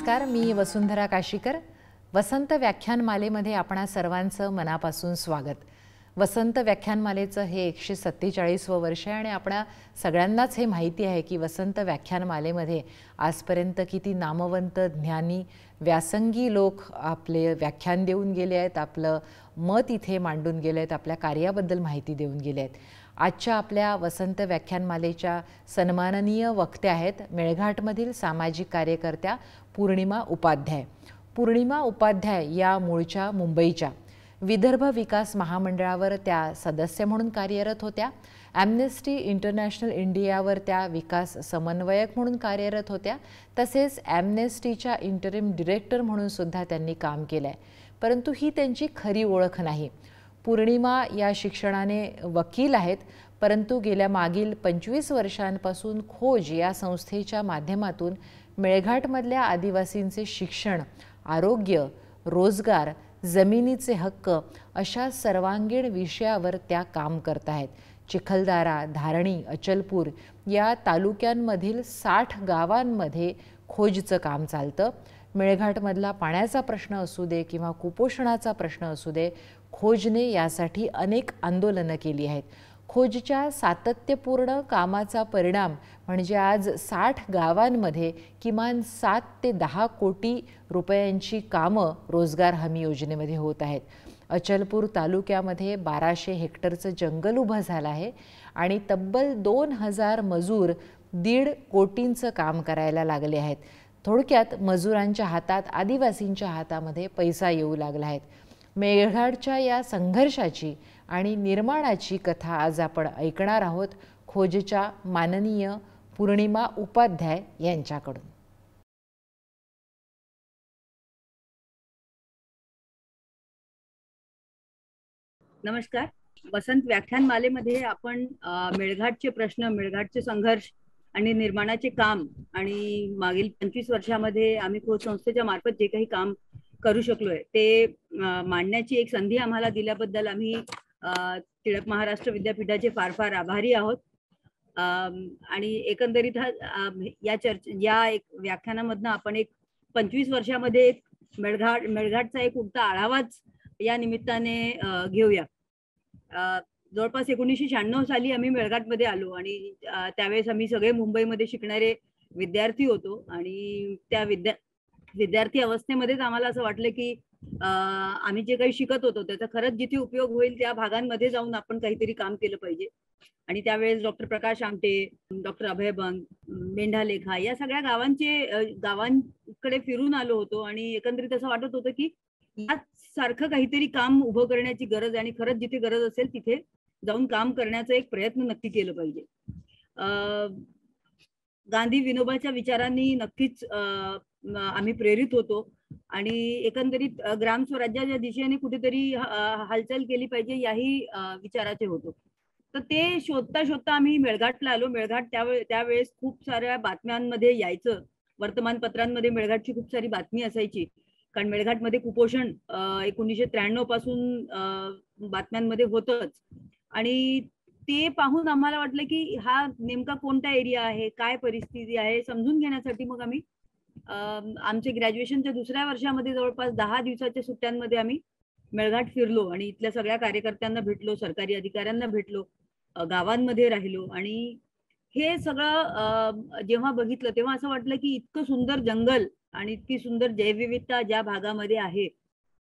नमस्कार, मी वसुंधरा काशीकर. वसंत व्याख्यानमालेमध्ये आपणा सर्वांचं मनापासून स्वागत. वसंत व्याख्यानमालेचं हे 147वं वर्ष आहे आणि आपणा सगळ्यांनाच हे माहिती आहे की वसंत व्याख्यानमालेमध्ये आजपर्यंत किती नामवंत ज्ञानी व्यासंगी लोक आपले व्याख्यान देऊन गेले आहेत, आपलं मत इथे मांडून गेले आहेत, आपल्या कार्याबद्दल माहिती देऊन गेले आहेत. आजच्या आपल्या वसंत व्याख्यानमालेच्या सन्माननीय वक्त्या आहेत मेळघाटमधील सामाजिक कार्यकर्त्या पूर्णिमा उपाध्याय. पूर्णिमा उपाध्याय या मूळच्या मुंबईच्या. विदर्भ विकास महामंडळावर त्या सदस्य म्हणून कार्यरत होत्या. ॲम्नेस्टी इंटरनॅशनल इंडियावर त्या विकास समन्वयक म्हणून कार्यरत होत्या. तसेच ॲम्नेस्टीच्या इंटरिम डिरेक्टर म्हणून सुद्धा त्यांनी काम केलं आहे. परंतु ही त्यांची खरी ओळख नाही. पूर्णिमा या शिक्षणाने वकील आहेत, परंतु गेल्या मागील 25 वर्षांपासून खोज या संस्थेच्या माध्यमातून मेळघाटमधल्या आदिवासींचे शिक्षण, आरोग्य, रोजगार, जमिनीचे हक्क अशा सर्वांगीण विषयावर त्या काम करत आहेत. चिखलदारा, धारणी, अचलपूर या तालुक्यांमधील 60 गावांमध्ये खोजचं काम चालतं. मेळघाटमधला पाण्याचा प्रश्न असू दे किंवा कुपोषणाचा प्रश्न असू दे, खोजने यासाठी अनेक आंदोलनं केली आहेत. खोजच्या सातत्यपूर्ण कामाचा परिणाम म्हणजे आज 60 गावांमध्ये किमान 7 ते 10 कोटी रुपयांची कामं रोजगार हमी योजनेमध्ये होत आहेत. अचलपूर तालुक्यामध्ये 1200 हेक्टरचं जंगल उभं झालं आहे आणि तब्बल 2000 मजूर 1.5 कोटींचं काम करायला लागले आहेत. थोडक्यात मजुरांच्या हातात, आदिवासींच्या हातामध्ये पैसा येऊ लागला आहे. मेळघाटच्या या संघर्षाची आणि निर्माणाची कथा आज आपण ऐकणार आहोत खोजच्या माननीय पूर्णिमा उपाध्याय यांच्याकडून. नमस्कार. वसंत व्याख्यानमालेमध्ये आपण मेळघाटचे प्रश्न, मेळघाटचे संघर्ष आणि निर्माणाचे काम आणि मागील 25 वर्षामध्ये आम्ही खोज संस्थेच्या मार्फत जे काही काम करू शकलोय ते मांडण्याची एक संधी आम्हाला दिल्याबद्दल आम्ही टिळक महाराष्ट्र विद्यापीठाचे फार फार आभारी आहोत. आणि एकंदरीत या एक व्याख्यानामधनं आपण एक 25 वर्षामध्ये मेळघाटचा एक उलटा आढावाच या निमित्ताने घेऊया. जवळपास 1996 साली आम्ही मेळघाटमध्ये आलो आणि त्यावेळेस आम्ही सगळे मुंबईमध्ये शिकणारे विद्यार्थी होतो आणि त्या विद्यार्थी अवस्थेमध्येच आम्हाला असं वाटलं की आम्ही जे काही शिकत होतो त्याचा खरंच जिथे उपयोग होईल त्या भागांमध्ये जाऊन आपण काहीतरी काम केलं पाहिजे. आणि त्यावेळेस डॉक्टर प्रकाश आमटे, डॉक्टर अभय बंग, मेंढालेखा या सगळ्या गावांकडे फिरून आलो होतो आणि एकंदरीत असं वाटत होतं की यासारखं काहीतरी काम उभं करण्याची गरज आणि खरंच जिथे गरज असेल तिथे जाऊन काम करण्याचा एक प्रयत्न नक्की केलं पाहिजे. गांधी विनोबाच्या विचारांनी नक्कीच आम्ही प्रेरित होतो आणि एकंदरीत ग्राम स्वराज्याच्या दिशेने कुठेतरी हालचाल केली पाहिजे याही विचाराचे होतो. तर ते शोधता शोधता आम्ही मेळघाटला आलो. मेळघाट त्यावेळेस खूप साऱ्या बातम्यांमध्ये यायचं, वर्तमानपत्रांमध्ये मेळघाटची खूप सारी बातमी असायची, कारण मेळघाटमध्ये कुपोषण 1993 पासून बातम्यांमध्ये होतंच. आणि ते पाहून आम्हाला वाटलं की हा नेमका कोणता एरिया आहे, काय परिस्थिती आहे समजून घेण्यासाठी मग आम्ही आमचे ग्रॅज्युएशनच्या दुसऱ्या वर्षामध्ये जवळपास 10 दिवसाच्या सुट्ट्यांमध्ये आम्ही मेळघाट फिरलो आणि इथल्या सगळ्या कार्यकर्त्यांना भेटलो, सरकारी अधिकाऱ्यांना भेटलो, गावांमध्ये राहिलो. आणि हे सगळं जेव्हा बघितलं तेव्हा असं वाटलं की इतकं सुंदर जंगल आणि इतकी सुंदर जैवविविधता ज्या भागामध्ये आहे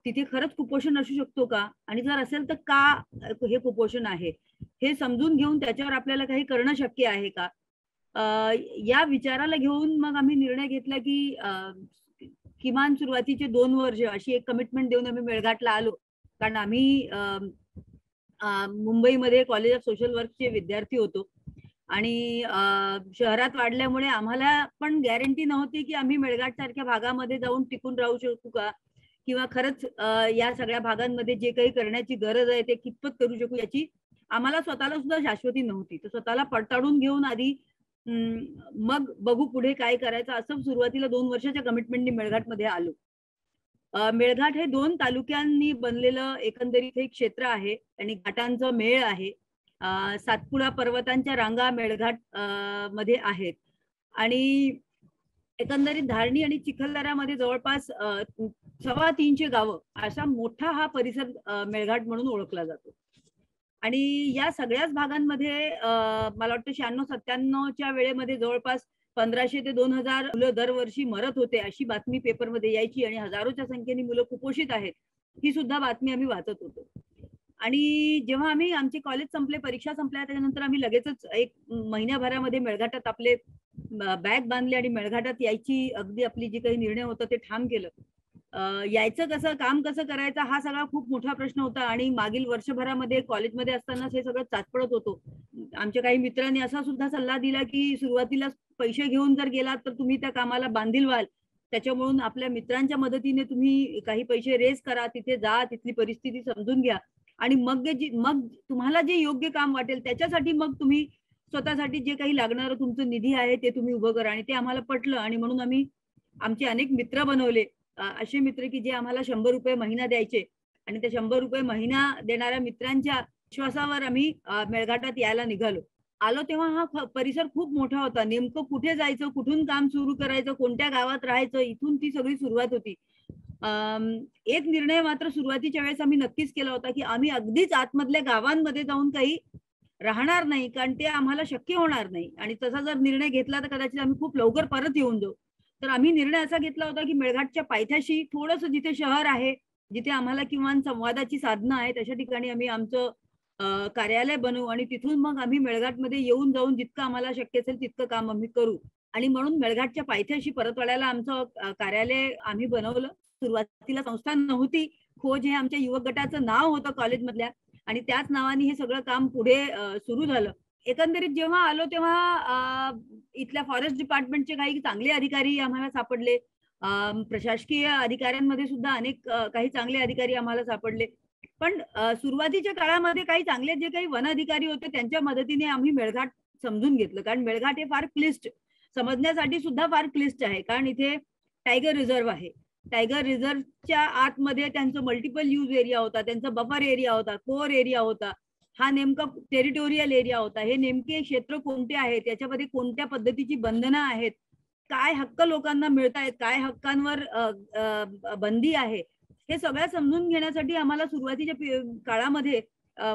तिथे खरंच कुपोषण असू शकतो का, आणि जर असेल तर का हे कुपोषण आहे हे समजून घेऊन त्याच्यावर आपल्याला काही करणं शक्य आहे का, या विचाराला घेऊन मग आम्ही निर्णय घेतला की किमान सुरुवातीचे 2 वर्ष अशी एक कमिटमेंट देऊन आम्ही मेळघाटला आलो. कारण आम्ही मुंबईमध्ये कॉलेज ऑफ सोशल वर्कचे विद्यार्थी होतो आणि शहरात वाढल्यामुळे आम्हाला पण गॅरंटी नव्हती की आम्ही मेळघाट सारख्या भागामध्ये जाऊन टिकून राहू शकू का, किंवा खरंच या सगळ्या भागांमध्ये जे काही करण्याची गरज आहे ते कितपत करू शकू याची आम्हाला स्वतःला सुद्धा शाश्वती नव्हती. तर स्वतःला पडताळून घेऊन आधी मग बघू पुढे काय करायचं असं सुरुवातीला 2 वर्षाच्या कमिटमेंटनी मेळघाटमध्ये आलो. मेळघाट हे 2 तालुक्यांनी बनलेलं एकंदरीत एक क्षेत्र आहे आणि घाटांचा मेळ आहे. सातपुडा पर्वतांच्या रांगा मेळघाट मध्ये आहेत आणि एकंदरीत धारणी आणि चिखलदऱ्यामध्ये जवळपास 350 गावं असा मोठा हा परिसर मेळघाट म्हणून ओळखला जातो. आणि या सगळ्याच भागांमध्ये मला वाटतं 96-97च्या वेळेमध्ये जवळपास 1500 ते 2000 मुलं दरवर्षी मरत होते, अशी बातमी पेपरमध्ये यायची आणि हजारोच्या संख्येने मुलं कुपोषित आहेत, ही सुद्धा बातमी आम्ही वाचत होतो. आणि जेव्हा आम्ही आमचे कॉलेज संपले, परीक्षा संपल्या, त्याच्यानंतर आम्ही लगेचच 1 महिन्याभरामध्ये मेळघाटात आपले बॅग बांधले आणि मेळघाटात यायची अगदी आपली जी काही निर्णय होता ते ठाम केलं. यायचं कसं, काम कसं करायचं, हा सगळा खूप मोठा प्रश्न होता. आणि मागील वर्षभरामध्ये कॉलेजमध्ये असतानाच हे सगळं चाचपडत होतो. आमच्या काही मित्रांनी असा सुद्धा सल्ला दिला की सुरुवातीला पैसे घेऊन जर गेलात तर तुम्ही त्या कामाला बांधील व्हाल, त्याच्यामुळून आपल्या मित्रांच्या मदतीने तुम्ही काही पैसे रेज करा, तिथे जा, तिथली परिस्थिती समजून घ्या आणि मग तुम्हाला जे योग्य काम वाटेल त्याच्यासाठी मग तुम्ही स्वतःसाठी जे काही लागणारं तुमचं निधी आहे ते तुम्ही उभं करा. आणि ते आम्हाला पटलं आणि म्हणून आम्ही आमचे अनेक मित्र बनवले. असे मित्र की जे आम्हाला 100 रुपये महिना द्यायचे आणि त्या 100 रुपये महिना देणाऱ्या मित्रांच्या विश्वासावर आम्ही मेळघाटात यायला निघालो. आलो तेव्हा हा परिसर खूप मोठा होता. नेमकं कुठे जायचं, कुठून काम सुरू करायचं, कोणत्या गावात राहायचं, इथून ती सगळी सुरुवात होती. एक निर्णय मात्र सुरुवातीच्या वेळेस आम्ही नक्कीच केला होता की आम्ही अगदीच आतमधल्या गावांमध्ये जाऊन काही राहणार नाही, कारण ते आम्हाला शक्य होणार नाही. आणि तसा जर निर्णय घेतला तर कदाचित आम्ही खूप लवकर परत येऊन जाऊ. तर आम्ही निर्णय असा घेतला होता की मेळघाटच्या पायथ्याशी थोडंसं जिथे शहर आहे, जिथे आम्हाला किमान संवादाची साधनं आहेत, अशा ठिकाणी आम्ही आमचं कार्यालय बनवू आणि तिथून मग आम्ही मेळघाटमध्ये येऊन जाऊन जितकं आम्हाला शक्य असेल तितकं काम आम्ही करू. आणि म्हणून मेळघाटच्या पायथ्याशी परतवाड्याला आमचं कार्यालय आम्ही बनवलं. सुरुवातीला संस्था नव्हती, खोज हे आमच्या युवक गटाचं नाव होतं कॉलेजमधल्या आणि त्याच नावाने हे सगळं काम पुढे सुरू झालं. एकंदरीत जेव्हा आलो तेव्हा इथल्या फॉरेस्ट डिपार्टमेंटचे काही चांगले अधिकारी आम्हाला सापडले. प्रशासकीय अधिकाऱ्यांमध्ये सुद्धा अनेक काही चांगले अधिकारी आम्हाला सापडले. पण सुरुवातीच्या काळामध्ये काही चांगले जे काही वन अधिकारी होते त्यांच्या मदतीने आम्ही मेळघाट समजून घेतलं, कारण मेळघाट हे फार क्लिष्ट, समजण्यासाठी सुद्धा फार क्लिष्ट आहे. कारण इथे टायगर रिझर्व्ह आहे. टायगर रिझर्व्हच्या आतमध्ये त्यांचं मल्टिपल यूज एरिया होता, त्यांचा बफर एरिया होता, कोर एरिया होता, हा नेमका टेरिटोरियल एरिया होता. हे नेमके क्षेत्र कोणते आहेत, त्याच्यामध्ये कोणत्या पद्धतीची बंधनं आहेत, काय हक्क लोकांना मिळत आहेत, काय हक्कांवर बंदी आहे, हे सगळं समजून घेण्यासाठी आम्हाला सुरुवातीच्या काळामध्ये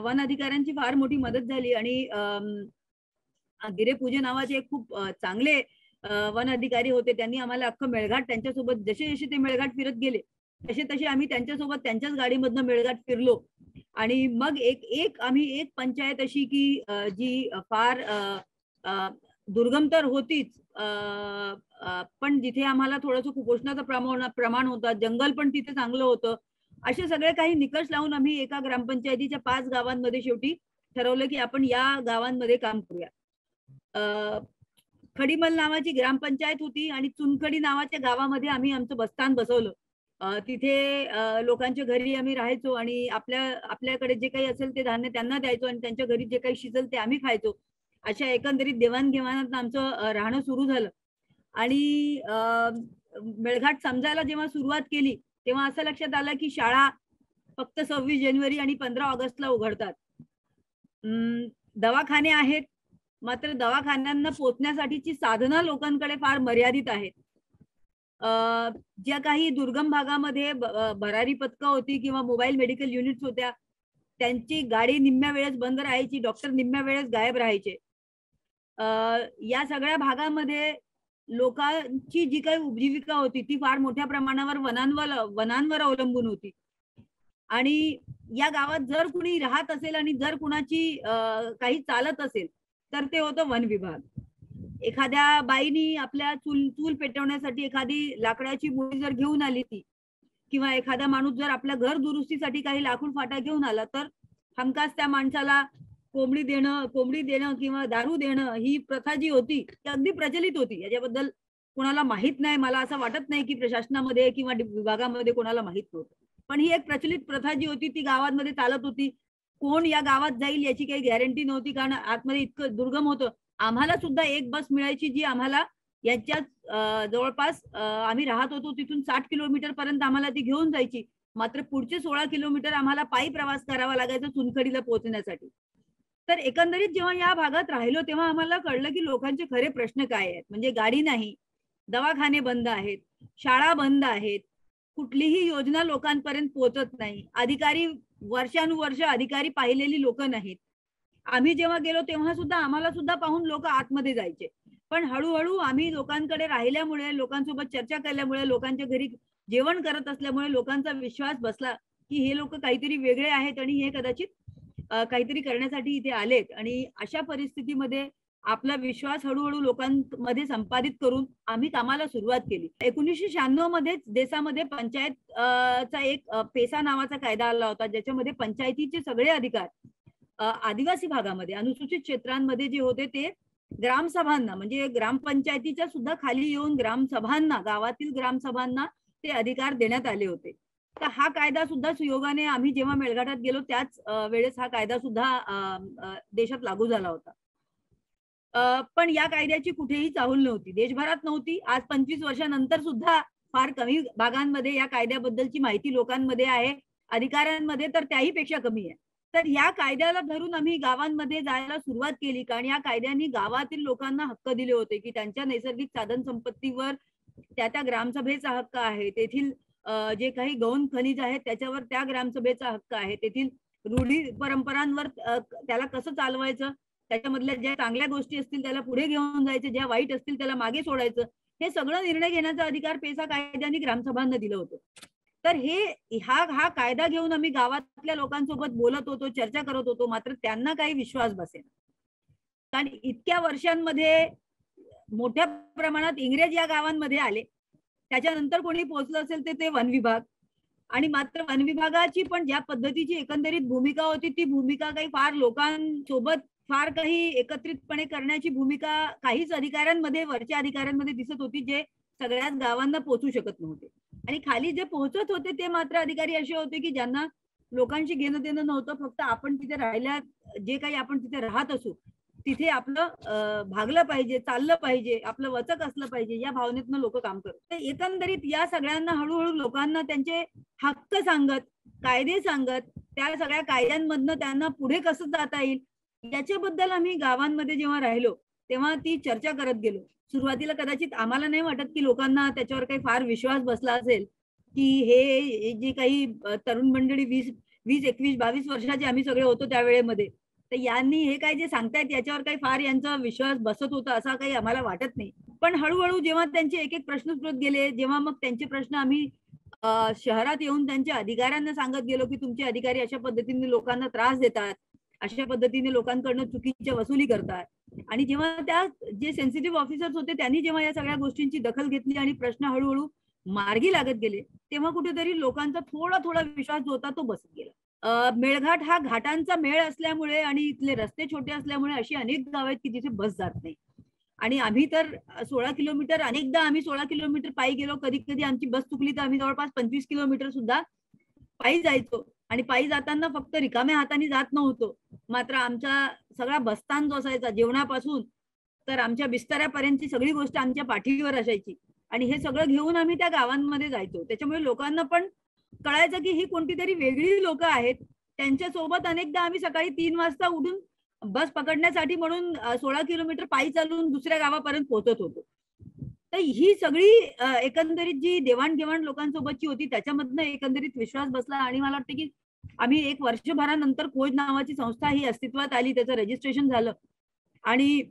वन अधिकाऱ्यांची फार मोठी मदत झाली. आणि गिरेपूजे नावाचे एक खूप चांगले वन अधिकारी होते. त्यांनी आम्हाला अख्खं मेळघाट त्यांच्यासोबत, जसे जसे ते मेळघाट फिरत गेले तसे तसे आम्ही त्यांच्यासोबत त्यांच्याच गाडीमधनं मेळघाट फिरलो. आणि मग आम्ही एक पंचायत अशी की जी फार दुर्गम तर होतीच, पण जिथे आम्हाला थोडंसं कुपोषणाचं प्रमाण होतं, जंगल पण तिथे चांगलं होतं, असे सगळे काही निकष लावून आम्ही एका ग्रामपंचायतीच्या 5 गावांमध्ये शेवटी ठरवलं की आपण या गावांमध्ये काम करूया. खडीमल नावाची ग्रामपंचायत होती आणि चुनखडी नावाच्या गावामध्ये आम्ही आमचं बस्तान बसवलं. तिथे लोकांच्या घरी आम्ही राहायचो आणि आपल्याकडे जे काही असेल ते धान्य त्यांना द्यायचो आणि त्यांच्या घरी जे काही शिजल ते आम्ही खायचो. अशा एकंदरीत देवाणघेवाणात आमचं राहणं सुरू झालं. आणि मेळघाट समजायला जेव्हा सुरुवात केली तेव्हा असं लक्षात आलं की शाळा फक्त 26 जानेवारी आणि 15 ऑगस्टला उघडतात. दवाखाने आहेत, मात्र दवाखान्यांना पोहोचण्यासाठीची साधनं लोकांकडे फार मर्यादित आहेत. ज्या काही दुर्गम भागामध्ये भरारी पथकं होती किंवा मोबाईल मेडिकल युनिट्स होत्या, त्यांची गाडी निम्म्या वेळेस बंद राहायची, डॉक्टर निम्म्या वेळेस गायब राहायचे. या सगळ्या भागामध्ये लोकांची जी काही उपजीविका होती ती फार मोठ्या प्रमाणावर वनांवर अवलंबून होती. आणि या गावात जर कुणी राहत असेल आणि जर कुणाची काही चालत असेल तर ते होतं वन विभाग. एखाद्या बाईनी आपल्या चूल पेटवण्यासाठी एखादी लाकडाची मुळी जर घेऊन आली ती, किंवा एखादा माणूस जर आपल्या घर दुरुस्तीसाठी काही लाकूड फाटा घेऊन आला तर हमखास त्या माणसाला कोंबडी देणं किंवा दारू देणं ही प्रथा जी होती ती अगदी प्रचलित होती. याच्याबद्दल कोणाला माहित नाही, मला असं वाटत नाही की प्रशासनामध्ये किंवा विभागामध्ये कोणाला माहित नव्हतं. पण ही एक प्रचलित प्रथा जी होती ती गावांमध्ये चालत होती. कोण या गावात जाईल याची काही गॅरंटी नव्हती, कारण आतमध्ये इतकं दुर्गम होतं. आम्हाला सुद्धा एक बस मिळायची जी आम्हाला याच्यात जवळपास आम्ही राहत होतो तिथून 60 किलोमीटर पर्यंत आम्हाला ती घेऊन जायची. मात्र पुढचे 16 किलोमीटर आम्हाला पायी प्रवास करावा लागायचा चुनखडीला पोहोचण्यासाठी. तर एकंदरीत जेव्हा या भागात राहिलो तेव्हा आम्हाला कळलं की लोकांचे खरे प्रश्न काय आहेत. म्हणजे गाडी नाही, दवाखाने बंद आहेत, शाळा बंद आहेत, कुठलीही योजना लोकांपर्यंत पोहोचत नाही, अधिकारी वर्षानुवर्ष अधिकारी पाहिलेली लोक नाहीत. आम्ही जेव्हा गेलो तेव्हा सुद्धा आम्हाला सुद्धा पाहून लोक आतमध्ये जायचे. पण हळूहळू आम्ही लोकांकडे राहिल्यामुळे, लोकांसोबत चर्चा केल्यामुळे, लोकांच्या घरी जेवण करत असल्यामुळे लोकांचा विश्वास बसला की हे लोक काहीतरी वेगळे आहेत आणि हे कदाचित काहीतरी करण्यासाठी इथे आलेत. आणि अशा परिस्थितीमध्ये आपला विश्वास हळूहळू लोकांमध्ये संपादित करून आम्ही कामाला सुरुवात केली. 1996 मध्ये देशामध्ये पंचायत चा एक पेसा नावाचा कायदा आला होता, ज्याच्यामध्ये पंचायतीचे सगळे अधिकार आदिवासी भागामध्ये, अनुसूचित क्षेत्रांमध्ये जे होते ते ग्रामसभांना, म्हणजे ग्रामपंचायतीच्या सुद्धा खाली येऊन ग्रामसभांना, गावातील ग्रामसभांना ते अधिकार देण्यात आले होते. तर हा कायदा सुद्धा सुयोगाने आम्ही जेव्हा मेळघाटात गेलो त्याच वेळेस हा कायदा सुद्धा देशात लागू झाला होता. पण या कायद्याची कुठेही चाहूल नव्हती, देशभरात नव्हती. आज 25 वर्षानंतर सुद्धा फार कमी भागांमध्ये या कायद्याबद्दलची माहिती लोकांमध्ये आहे, अधिकाऱ्यांमध्ये तर त्याही पेक्षा कमी आहे. तर या कायद्याला धरून आम्ही गावांमध्ये जायला सुरुवात केली, कारण या कायद्याने गावातील लोकांना हक्क दिले होते की त्यांच्या नैसर्गिक साधन संपत्तीवर त्या ग्रामसभेचा हक्क आहे, तेथील जे काही गौण खनिज आहेत त्याच्यावर त्या ग्रामसभेचा हक्क आहे, तेथील रूढी परंपरांवर त्याला कसं चालवायचं, त्याच्यामधल्या ज्या चांगल्या गोष्टी असतील त्याला पुढे घेऊन जायचं, ज्या वाईट असतील त्याला मागे सोडायचं, हे सगळं निर्णय घेण्याचा अधिकार पेसा कायद्याने ग्रामसभांना दिलं होतं. तर हा कायदा घेऊन आम्ही गावातल्या लोकांसोबत बोलत होतो, चर्चा करत होतो, मात्र त्यांना काही विश्वास बसेना. कारण इतक्या वर्षांमध्ये मोठ्या प्रमाणात इंग्रज या गावांमध्ये आले, त्याच्यानंतर कोणी पोहोचलं असेल ते वन विभाग, आणि मात्र वन विभागाची पण ज्या पद्धतीची एकंदरीत भूमिका होती ती भूमिका काही फार लोकांसोबत फार काही एकत्रितपणे करण्याची भूमिका काहीच अधिकाऱ्यांमध्ये, वरच्या अधिकाऱ्यांमध्ये दिसत होती, जे सगळ्याच गावांना पोहोचू शकत नव्हते. आणि खाली जे पोहोचत होते ते मात्र अधिकारी असे होते की ज्यांना लोकांशी घेणं देणं नव्हतं, फक्त आपण तिथे राहिल्या, जे काही आपण तिथे राहत असू तिथे आपलं भागलं पाहिजे, चाललं पाहिजे, आपलं वचक असलं पाहिजे, या भावनेतनं लोक काम करतात. एकंदरीत या सगळ्यांना हळूहळू लोकांना त्यांचे हक्क सांगत, कायदे सांगत, त्या सगळ्या कायद्यांमधनं त्यांना पुढे कसं जाता येईल याच्याबद्दल आम्ही गावांमध्ये जेव्हा राहिलो तेव्हा ती चर्चा करत गेलो. सुरुवातीला कदाचित आम्हाला नाही वाटत की लोकांना त्याच्यावर काही फार विश्वास बसला असेल की हे जे काही तरुण मंडळी 20, 21, 22 वर्षाचे आम्ही सगळे होतो त्यावेळेमध्ये, तर यांनी हे काय जे सांगतायत याच्यावर काही फार यांचा विश्वास बसत होता असा काही आम्हाला वाटत नाही. पण हळूहळू जेव्हा त्यांचे एक एक प्रश्न सुटत गेले, जेव्हा मग त्यांचे प्रश्न आम्ही शहरात येऊन त्यांच्या अधिकाऱ्यांना सांगत गेलो की तुमचे अधिकारी अशा पद्धतीने लोकांना त्रास देतात, अशा पद्धतीने लोकांकडनं चुकीच्या वसुली करतात, आणि जेव्हा त्या जे सेन्सिटिव्ह ऑफिसर्स होते त्यांनी जेव्हा या सगळ्या गोष्टींची दखल घेतली आणि प्रश्न हळूहळू मार्गी लागत गेले, तेव्हा कुठेतरी लोकांचा थोडा थोडा विश्वास जो होता तो बसत गेला. मेळघाट हा घाटांचा मेळ असल्यामुळे आणि इथले रस्ते छोटे असल्यामुळे अशी अनेक गाव आहेत की जिथे बस जात नाही. आणि आम्ही तर 16 किलोमीटर, अनेकदा आम्ही 16 किलोमीटर पायी गेलो, कधी कधी आमची बस चुकली तर आम्ही जवळपास 25 किलोमीटर सुद्धा पायी जायचो. आणि पायी जाताना फक्त रिकाम्या हाताने जात नव्हतो, मात्र आमचा सगळा बस्तान जो असायचा, जेवणापासून तर आमच्या बिस्ताऱ्यापर्यंतची सगळी गोष्ट आमच्या पाठीवर असायची, आणि हे सगळं घेऊन आम्ही त्या गावांमध्ये जायचो. त्याच्यामुळे लोकांना पण कळायचं की ही कोणती तरी वेगळी लोक आहेत. त्यांच्यासोबत अनेकदा आम्ही सकाळी 3 वाजता उठून बस पकडण्यासाठी म्हणून 16 किलोमीटर पायी चालून दुसऱ्या गावापर्यंत पोहोचत होतो. तर ही सगळी एकंदरीत जी देवाणघेवाण लोकांसोबतची होती त्याच्यामधनं एकंदरीत विश्वास बसला. आणि मला वाटतं की आम्ही 1 वर्षभरानंतर खोज नावाची संस्था ही अस्तित्वात आली, त्याचं रजिस्ट्रेशन झालं, आणि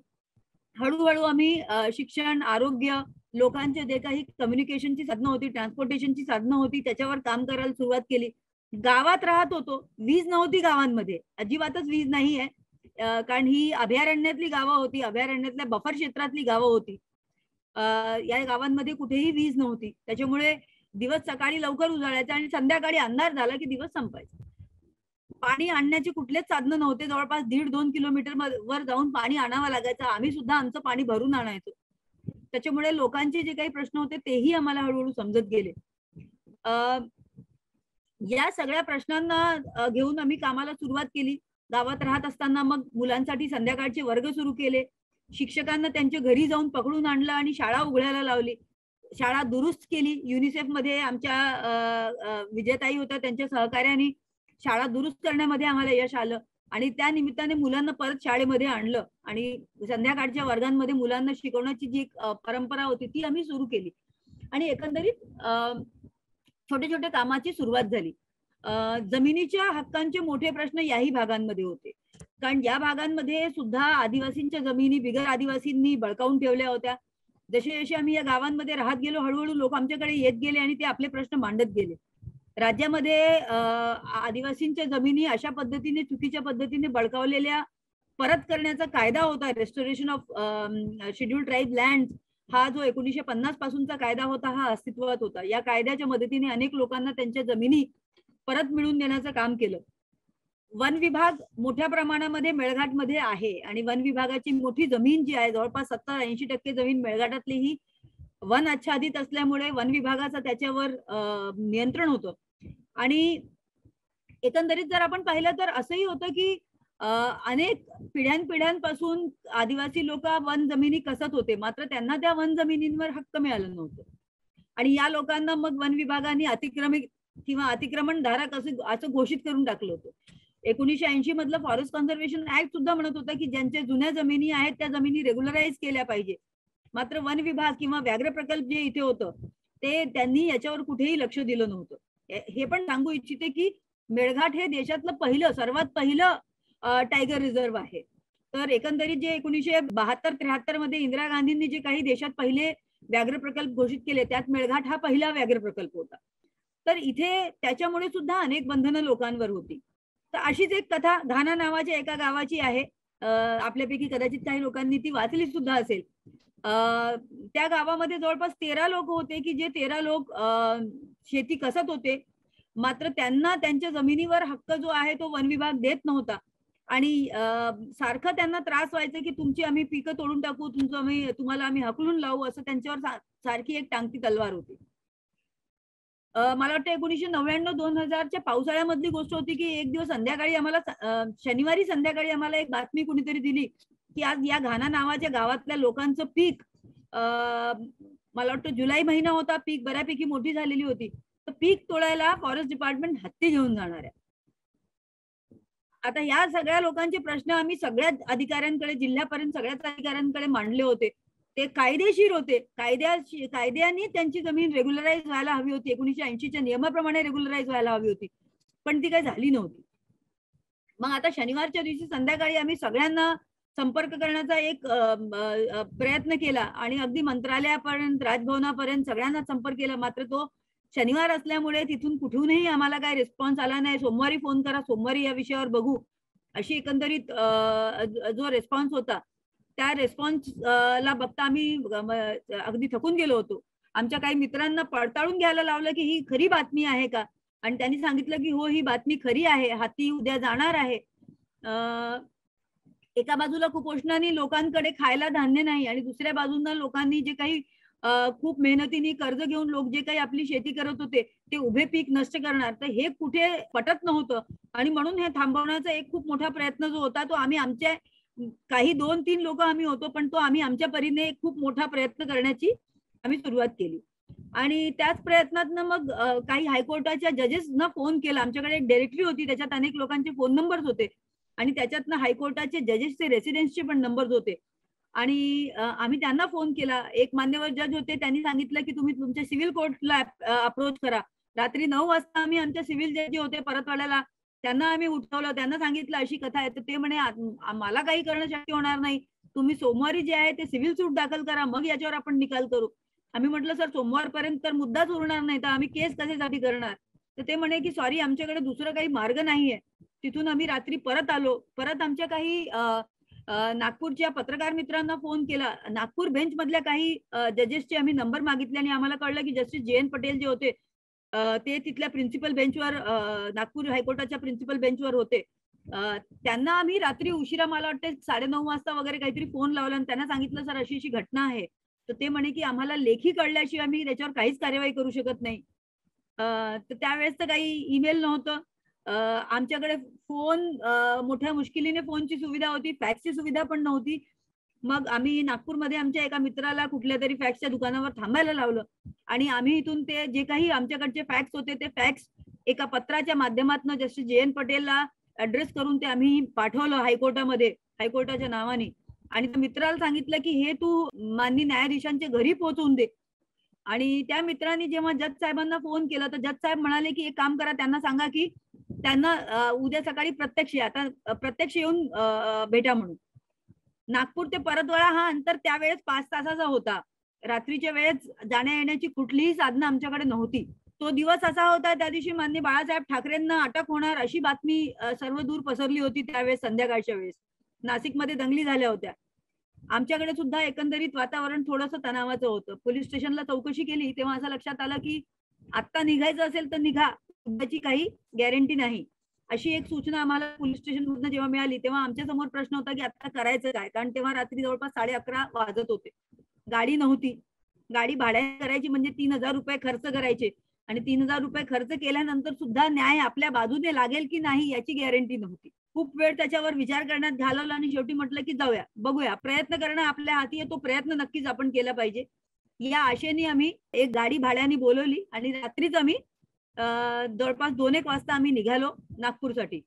हळूहळू आम्ही शिक्षण, आरोग्य, लोकांचे जे काही कम्युनिकेशनची साधनं होती, ट्रान्सपोर्टेशनची साधनं होती, त्याच्यावर काम करायला सुरुवात केली. गावात राहत होतो, वीज नव्हती गावांमध्ये, अजिबातच वीज नाही आहे, कारण ही अभयारण्यातली गावं होती, अभयारण्यातल्या बफर क्षेत्रातली गावं होती. या गावांमध्ये कुठेही वीज नव्हती, त्याच्यामुळे दिवस सकाळी लवकर उजाडायचा आणि संध्याकाळी अंधार झाला की दिवस संपायचा. पाणी आणण्याचे कुठलेच साधनं नव्हते, जवळपास 1.5-2 किलोमीटर वर जाऊन पाणी आणावं लागायचं. आम्ही सुद्धा आमचं पाणी भरून आणायचो. त्याच्यामुळे लोकांचे जे काही प्रश्न होते तेही आम्हाला हळूहळू समजत गेले. या सगळ्या प्रश्नांना घेऊन आम्ही कामाला सुरुवात केली. गावात राहत असताना मग मुलांसाठी संध्याकाळचे वर्ग सुरू केले, शिक्षकांना त्यांच्या घरी जाऊन पकडून आणलं आणि शाळा उघडायला लावली, शाळा दुरुस्त केली. युनिसेफ मध्ये आमच्या विजयताई होत्या, त्यांच्या सहकार्याने शाळा दुरुस्त करण्यामध्ये आम्हाला यश आलं. आणि त्या निमित्ताने मुलांना परत शाळेमध्ये आणलं आणि संध्याकाळच्या वर्गांमध्ये मुलांना शिकवण्याची जी परंपरा होती ती आम्ही सुरू केली आणि एकंदरीत छोटे छोटे कामाची सुरुवात झाली. जमिनीच्या हक्कांचे मोठे प्रश्न याही भागांमध्ये होते, कारण या भागांमध्ये सुद्धा आदिवासींच्या जमिनी बिगर आदिवासींनी बळकावून ठेवल्या होत्या. जसे जसे आम्ही या गावांमध्ये राहत गेलो हळूहळू लोक आमच्याकडे येत गेले आणि ते आपले प्रश्न मांडत गेले. राज्यामध्ये आदिवासींच्या जमिनी अशा पद्धतीने चुकीच्या पद्धतीने बळकावलेल्या परत करण्याचा कायदा होता, restoration of scheduled tribe land, हा जो 1950 पासूनचा कायदा होता हा अस्तित्वात होता. या कायद्याच्या मदतीने अनेक लोकांना त्यांच्या जमिनी परत मिळवून देण्याचं काम केलं. वन विभाग मोठ्या प्रमाणामध्ये मेळघाटमध्ये आहे आणि वन विभागाची मोठी जमीन जी आहे जवळपास 70-80% जमीन मेळघाटातली ही वन आच्छादित असल्यामुळे वन विभागाचं त्याच्यावर नियंत्रण होतं. आणि एकंदरीत जर आपण पाहिलं तर असंही होतं की अनेक पिढ्यानपिढ्यांपासून आदिवासी लोक वन जमिनी कसत होते, मात्र त्यांना त्या वन जमिनींवर हक्क मिळालं नव्हतं आणि या लोकांना मग वन विभागाने अतिक्रमित किंवा अतिक्रमणधारक असं घोषित करून टाकलं होतं. 1980 मधलं फॉरेस्ट कन्झर्वेशन ऍक्ट सुद्धा म्हणत होतं की ज्यांच्या जुन्या जमिनी आहेत त्या जमिनी रेग्युलराईज केल्या पाहिजे. मात्र वन विभाग किंवा व्याघ्र प्रकल्प जे इथे होतं ते त्यांनी याच्यावर कुठेही लक्ष दिलं नव्हतं. हे पण सांगू इच्छिते की मेळघाट हे देशातलं सर्वात पहिलं टायगर रिझर्व्ह आहे. तर एकंदरीत जे 1972-73 मध्ये इंदिरा गांधींनी जे काही देशात पहिले व्याघ्र प्रकल्प घोषित केले त्यात मेळघाट हा पहिला व्याघ्र प्रकल्प होता. तर इथे त्याच्यामुळे सुद्धा अनेक बंधनं लोकांवर होती. तर अशीच एक कथा घाना नावाच्या एका गावाची आहे. आपल्यापैकी कदाचित काही लोकांनी ती वाचली सुद्धा असेल. त्या गावामध्ये जवळपास 13 लोक होते की जे 13 लोक शेती कसत होते, मात्र त्यांना त्यांच्या जमिनीवर हक्क जो आहे तो वन विभाग देत नव्हता आणि सारखं त्यांना त्रास व्हायचा की तुमची आम्ही पिकं तोडून टाकू, तुम्हाला आम्ही हकलून लावू, असं त्यांच्यावर सारखी एक टांगती तलवार होती. मला वाटतं 1999-2000च्या पावसाळ्यामधली गोष्ट होती की एक दिवस संध्याकाळी आम्हाला शनिवारी संध्याकाळी आम्हाला एक बातमी कुणीतरी दिली की आज या घाना नावाच्या गावातल्या लोकांचं पीक, मला वाटतं जुलै महिना होता, पीक बऱ्यापैकी मोठी झालेली होती, तर पीक तोडायला फॉरेस्ट डिपार्टमेंट हत्ती घेऊन जाणार आहे. आता या सगळ्या लोकांचे प्रश्न आम्ही सगळ्याच अधिकाऱ्यांकडे, जिल्ह्यापर्यंत सगळ्याच अधिकाऱ्यांकडे मांडले होते. ते कायदेशीर होते, कायद्याने त्यांची जमीन रेग्युलराईज व्हायला हवी होती, 1980च्या नियमाप्रमाणे रेग्युलराईज व्हायला हवी होती, पण ती काही झाली नव्हती. मग आता शनिवारच्या दिवशी संध्याकाळी आम्ही सगळ्यांना संपर्क करण्याचा एक प्रयत्न केला आणि अगदी मंत्रालयापर्यंत, राजभवनापर्यंत सगळ्यांना संपर्क केला, मात्र तो शनिवार असल्यामुळे तिथून कुठूनही आम्हाला काय रिस्पॉन्स आला नाही. सोमवारी फोन करा, सोमवारी या विषयावर बघू, अशी एकंदरीत जो रिस्पॉन्स होता त्या रिस्पॉन्स ला बघता आम्ही अगदी थकून गेलो होतो. आमच्या काही मित्रांना पडताळून घ्यायला लावलं की ही खरी बातमी आहे का, आणि त्यांनी सांगितलं की हो ही बातमी खरी आहे, हाती उद्या जाणार आहे. एका बाजूला कुपोषणाने लोकांकडे खायला धान्य नाही आणि दुसऱ्या बाजूला लोकांनी जे काही खूप मेहनतीने कर्ज घेऊन लोक जे काही आपली शेती करत होते ते उभे पीक नष्ट करणार, तर हे कुठे पटत नव्हतं आणि म्हणून हे थांबवण्याचा एक खूप मोठा प्रयत्न जो होता तो आम्ही आमच्या काही 2-3 लोक आम्ही होतो, पण तो आम्ही आमच्या परीने खूप मोठा प्रयत्न करण्याची आम्ही सुरुवात केली. आणि त्याच प्रयत्नातनं मग काही हायकोर्टाच्या जजेसना फोन केला. आमच्याकडे एक डायरेक्टरी होती, त्याच्यात अनेक लोकांचे फोन नंबर्स होते आणि त्याच्यातनं हायकोर्टाचे जजेसचे रेसिडेन्सचे पण नंबर्स होते आणि आम्ही त्यांना फोन केला. एक मान्यवर जज होते, त्यांनी सांगितलं की तुम्ही तुमच्या सिव्हिल कोर्टला अप्रोच करा. रात्री 9 वाजता आम्ही आमच्या सिव्हिल जज जे होते परतवाड्याला त्यांना आम्ही उठवलं, त्यांना सांगितलं अशी कथा आहे, तर ते म्हणे आम्हाला काही करणं शक्य होणार नाही, तुम्ही सोमवारी जे आहे ते सिव्हिल सूट दाखल करा, मग याच्यावर आपण निकाल करू. आम्ही म्हटलं सर सोमवारपर्यंत तर मुद्दाच उरणार नाही, तर आम्ही केस कशासाठी करणार. तर ते म्हणे की सॉरी आमच्याकडे दुसरं काही मार्ग नाहीये. तिथून आम्ही रात्री परत आलो. परत आमच्या काही नागपूरच्या पत्रकार मित्रांना फोन केला. नागपूर बेंच मधल्या काही जजेसचे आम्ही नंबर मागितले आणि आम्हाला कळलं की जस्टिस JN पटेल जे होते ते तिथल्या प्रिन्सिपल बेंचवर, नागपूर हायकोर्टाच्या प्रिन्सिपल बेंचवर होते. त्यांना आम्ही रात्री उशिरा, मला वाटते 9:30 वाजता वगैरे काहीतरी फोन लावला आणि त्यांना सांगितलं सर अशी अशी घटना आहे. तर ते म्हणे की आम्हाला लेखी कळल्याशिवाय आम्ही त्याच्यावर काहीच कार्यवाही करू शकत नाही. तर त्यावेळेस तर काही ईमेल नव्हतं, आमच्याकडे फोन, मोठ्या मुश्किलीने फोनची सुविधा होती, फॅक्सची सुविधा पण नव्हती. मग आम्ही नागपूरमध्ये आमच्या एका मित्राला कुठल्या तरी फॅक्सच्या दुकानावर थांबायला लावलं आणि आम्ही इथून ते जे काही आमच्याकडचे फॅक्स होते ते फॅक्स एका पत्राच्या माध्यमातून जस्टिस JN पटेलला ऍड्रेस करून ते आम्ही पाठवलं हायकोर्टामध्ये, हायकोर्टाच्या नावाने. आणि त्या मित्राला सांगितलं की हे तू माननीय न्यायाधीशांच्या घरी पोहोचवून दे. आणि त्या मित्रांनी जेव्हा जज साहेबांना फोन केला तर जज साहेब म्हणाले की एक काम करा, त्यांना सांगा की त्यांना उद्या सकाळी प्रत्यक्ष येऊन भेटा म्हणून. नागपूर ते परतवाडा हा अंतर त्यावेळेस 5 तासाचा होता. रात्रीच्या वेळेस जाण्या येण्याची कुठलीही साधनं आमच्याकडे नव्हती. तो दिवस असा होता, त्या दिवशी माननीय बाळासाहेब ठाकरेंना अटक होणार अशी बातमी सर्व दूर पसरली होती त्यावेळेस संध्याकाळच्या वेळेस. नाशिकमध्ये दंगली झाल्या होत्या. आमच्याकडे सुद्धा एकंदरीत वातावरण थोडंसं तणावाचं होतं. पोलीस स्टेशनला चौकशी केली तेव्हा असं लक्षात आलं की आता निघायचं असेल तर निघा, त्याची काही गॅरंटी नाही, अशी एक सूचना आम्हाला पोलीस स्टेशन मधनं जेव्हा मिळाली तेव्हा आमच्या समोर प्रश्न होता की आता करायचं काय. कारण तेव्हा रात्री जवळपास 11:30 वाजत होते. गाडी नव्हती. गाडी भाड्याने करायची म्हणजे 3,000 रुपये खर्च करायचे आणि 3,000 रुपये खर्च केल्यानंतर सुद्धा न्याय आपल्या बाजूने लागेल की नाही याची गॅरंटी नव्हती. खूप वेळ त्याच्यावर विचार करण्यात घालवला आणि शेवटी म्हटलं की जाऊया, बघूया, प्रयत्न करणं आपल्या हाती आहे, तो प्रयत्न नक्कीच आपण केला पाहिजे. या आशेने आम्ही एक गाडी भाड्याने बोलवली आणि रात्रीच आम्ही जवळपास 2-1 वाजता आम्ही निघालो नागपूरसाठी.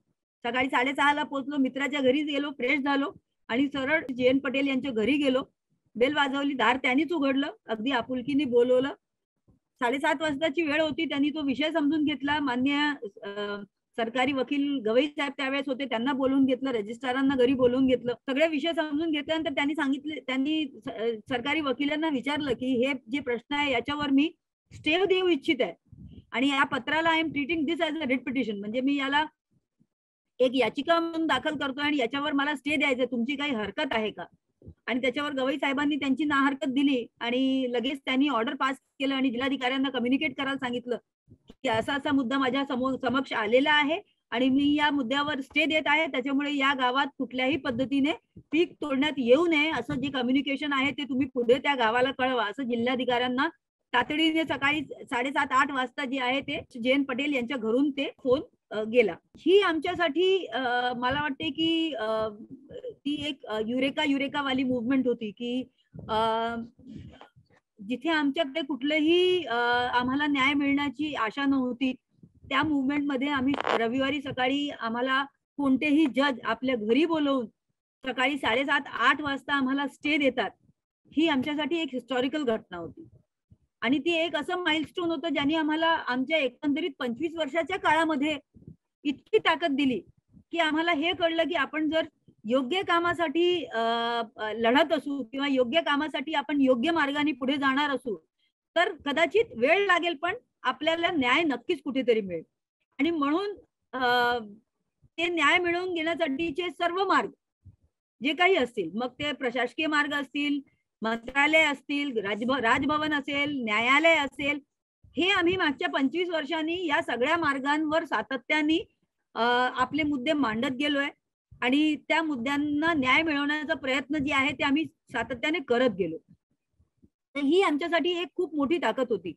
सकाळी 6:30ला पोहोचलो, मित्राच्या घरी गेलो, फ्रेश झालो आणि सरळ जयंत पटेल यांच्या घरी गेलो. बेल वाजवली, दार त्यांनीच उघडलं, अगदी आपुलकीने बोलवलं. 7:30 वाजताची वेळ होती. त्यांनी तो विषय समजून घेतला. मान्य सरकारी वकील गवई साहेब त्यावेळेस होते, त्यांना बोलवून घेतलं, रजिस्ट्रारांना घरी बोलवून घेतलं. सगळे विषय समजून घेतल्यानंतर त्यांनी सरकारी वकिलांना विचारलं की हे जे प्रश्न आहे याच्यावर मी स्टे देऊ इच्छित आहे आणि या पत्राला I am treating this as a writ petition, म्हणजे मी याला एक याचिका म्हणून दाखल करतोय आणि याच्यावर मला स्टे द्यायचा, तुमची काही हरकत आहे का. आणि त्याच्यावर गवई साहेबांनी त्यांची नाहरकत दिली आणि लगेच त्यांनी ऑर्डर पास केलं आणि जिल्हाधिकाऱ्यांना कम्युनिकेट करायला सांगितलं की असा असा मुद्दा माझ्या समक्ष आलेला आहे आणि मी या मुद्द्यावर स्टे देत आहे, त्याच्यामुळे या गावात कुठल्याही पद्धतीने पीक तोडण्यात येऊ नये असं जे कम्युनिकेशन आहे ते तुम्ही पुढे त्या गावाला कळवा, असं जिल्हाधिकाऱ्यांना तातडीने सकाळी 7:30-8 वाजता जे आहे ते जयंत पटेल यांच्या घरून ते फोन गेला. ही आमच्यासाठी मला वाटते की ती एक युरेका वाली मुवमेंट होती की जिथे आमच्याकडे कुठलेही आम्हाला न्याय मिळण्याची आशा नव्हती, त्या मुवमेंटमध्ये आम्ही रविवारी सकाळी आम्हाला कोणतेही जज आपल्या घरी बोलवून सकाळी 7:30-8 वाजता आम्हाला स्टे देतात, ही आमच्यासाठी एक हिस्टॉरिकल घटना होती. आणि ती एक असं माइलस्टोन होतं ज्यांनी आम्हाला आमच्या एकंदरीत 25 वर्षाच्या काळामध्ये इतकी ताकद दिली की आम्हाला हे कळलं की आपण जर योग्य कामासाठी लढत असू किंवा योग्य कामासाठी आपण योग्य मार्गाने पुढे जाणार असू तर कदाचित वेळ लागेल पण आपल्याला न्याय नक्कीच कुठेतरी मिळेल. आणि म्हणून ते न्याय मिळवून घेण्यासाठीचे सर्व मार्ग जे काही असतील, मग ते प्रशासकीय मार्ग असतील, मंत्रालय असतील, राजभवन असेल, न्यायालय असेल, हे आम्ही मागच्या 25 वर्षांनी या सगळ्या मार्गांवर सातत्याने आपले मुद्दे मांडत गेलोय आणि त्या मुद्द्यांना न्याय मिळवण्याचा प्रयत्न जे आहे ते आम्ही सातत्याने करत गेलो. तर ही आमच्यासाठी एक खूप मोठी ताकद होती.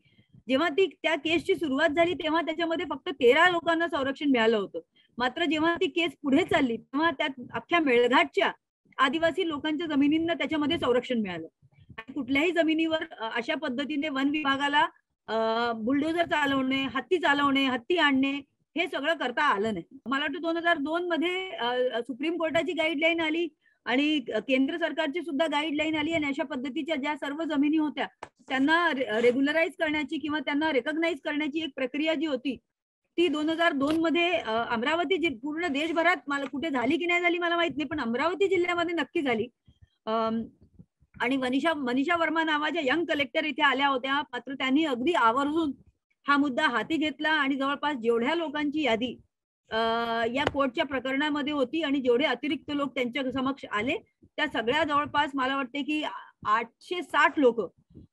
जेव्हा त्या केसची सुरुवात झाली तेव्हा त्याच्यामध्ये फक्त 13 लोकांना संरक्षण मिळालं होतं. मात्र जेव्हा ती केस पुढे चालली तेव्हा त्यात अख्ख्या मेळघाटच्या आदिवासी लोकांच्या जमिनींना त्याच्यामध्ये संरक्षण मिळालं. आणि कुठल्याही जमिनीवर अशा पद्धतीने वन विभागाला बुलडोझर चालवणे, हत्ती आणणे हे सगळं करता आलं नाही. मला वाटतं 2002 मध्ये सुप्रीम कोर्टाची गाईडलाईन आली आणि केंद्र सरकारची सुद्धा गाईडलाईन आली आणि अशा पद्धतीच्या ज्या सर्व जमिनी होत्या त्यांना रेग्युलराईज करण्याची किंवा त्यांना रेकॉग्नाइज करण्याची एक प्रक्रिया जी होती ती 2002 मध्ये अमरावती पूर्ण देशभरात मला कुठे झाली की नाही झाली मला माहित नाही, पण अमरावती जिल्ह्यामध्ये नक्की झाली. आणि मनीषा वर्मा नावाच्या यंग कलेक्टर इथे आल्या होत्या. मात्र त्यांनी अगदी आवर्जून हा मुद्दा हाती घेतला आणि जवळपास जेवढ्या लोकांची यादी या कोर्टच्या प्रकरणामध्ये होती आणि जेवढे अतिरिक्त लोक त्यांच्या समक्ष आले त्या सगळ्या जवळपास मला वाटते की 860 लोक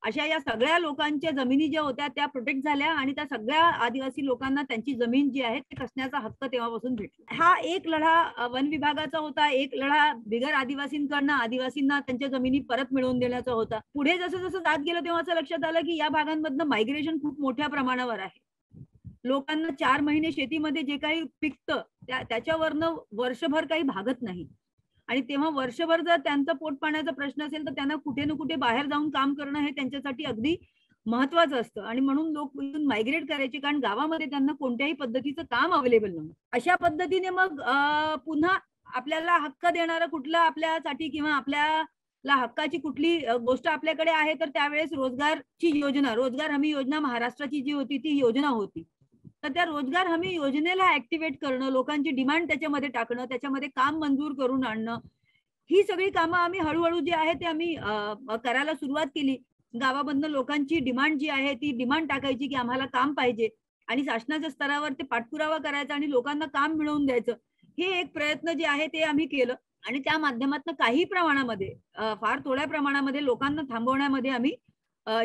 अशा या सगळ्या लोकांच्या जमिनी ज्या होत्या त्या प्रोटेक्ट झाल्या आणि त्या सगळ्या आदिवासी लोकांना त्यांची जमीन जी आहे ते कसण्याचा हक्क तेव्हापासून भेटला. हा एक लढा वन विभागाचा होता, एक लढा बिगर आदिवासींकडनं आदिवासींना त्यांच्या जमिनी परत मिळवून देण्याचा होता. पुढे जसं जसं जात गेलं तेव्हा असं लक्षात आलं की या भागांमधनं मायग्रेशन खूप मोठ्या प्रमाणावर आहे. लोकांना 4 महिने शेतीमध्ये जे काही पिकतं त्याच्यावरनं वर्षभर काही भागत नाही आणि तेव्हा वर्षभर जर त्यांचा पोट पाण्याचा प्रश्न असेल तर त्यांना कुठे ना कुठे बाहेर जाऊन काम करणं हे त्यांच्यासाठी अगदी महत्वाचं असतं आणि म्हणून लोक इथून मायग्रेट करायचे, कारण गावामध्ये त्यांना कोणत्याही पद्धतीचं काम अवेलेबल नव्हतं. अशा पद्धतीने मग पुन्हा आपल्याला हक्क देणारं कुठलं आपल्यासाठी किंवा आपल्याला हक्काची कुठली गोष्ट आपल्याकडे आहे, तर त्यावेळेस रोजगारची योजना, रोजगार हमी योजना महाराष्ट्राची जी होती ती योजना होती. तर त्या रोजगार हमी योजनेला ऍक्टिव्हेट करणं, लोकांची डिमांड त्याच्यामध्ये टाकणं, त्याच्यामध्ये काम मंजूर करून आणणं, ही सगळी कामं आम्ही हळूहळू जी आहे ते आम्ही करायला सुरुवात केली. गावामधनं लोकांची डिमांड जी आहे ती डिमांड टाकायची की आम्हाला काम पाहिजे आणि शासनाच्या स्तरावर ते पाठपुरावा करायचा आणि लोकांना काम मिळवून द्यायचं. हे एक प्रयत्न जे आहे ते आम्ही केलं आणि त्या माध्यमातून काही प्रमाणामध्ये, फार थोड्या प्रमाणामध्ये लोकांना थांबवण्यामध्ये आम्ही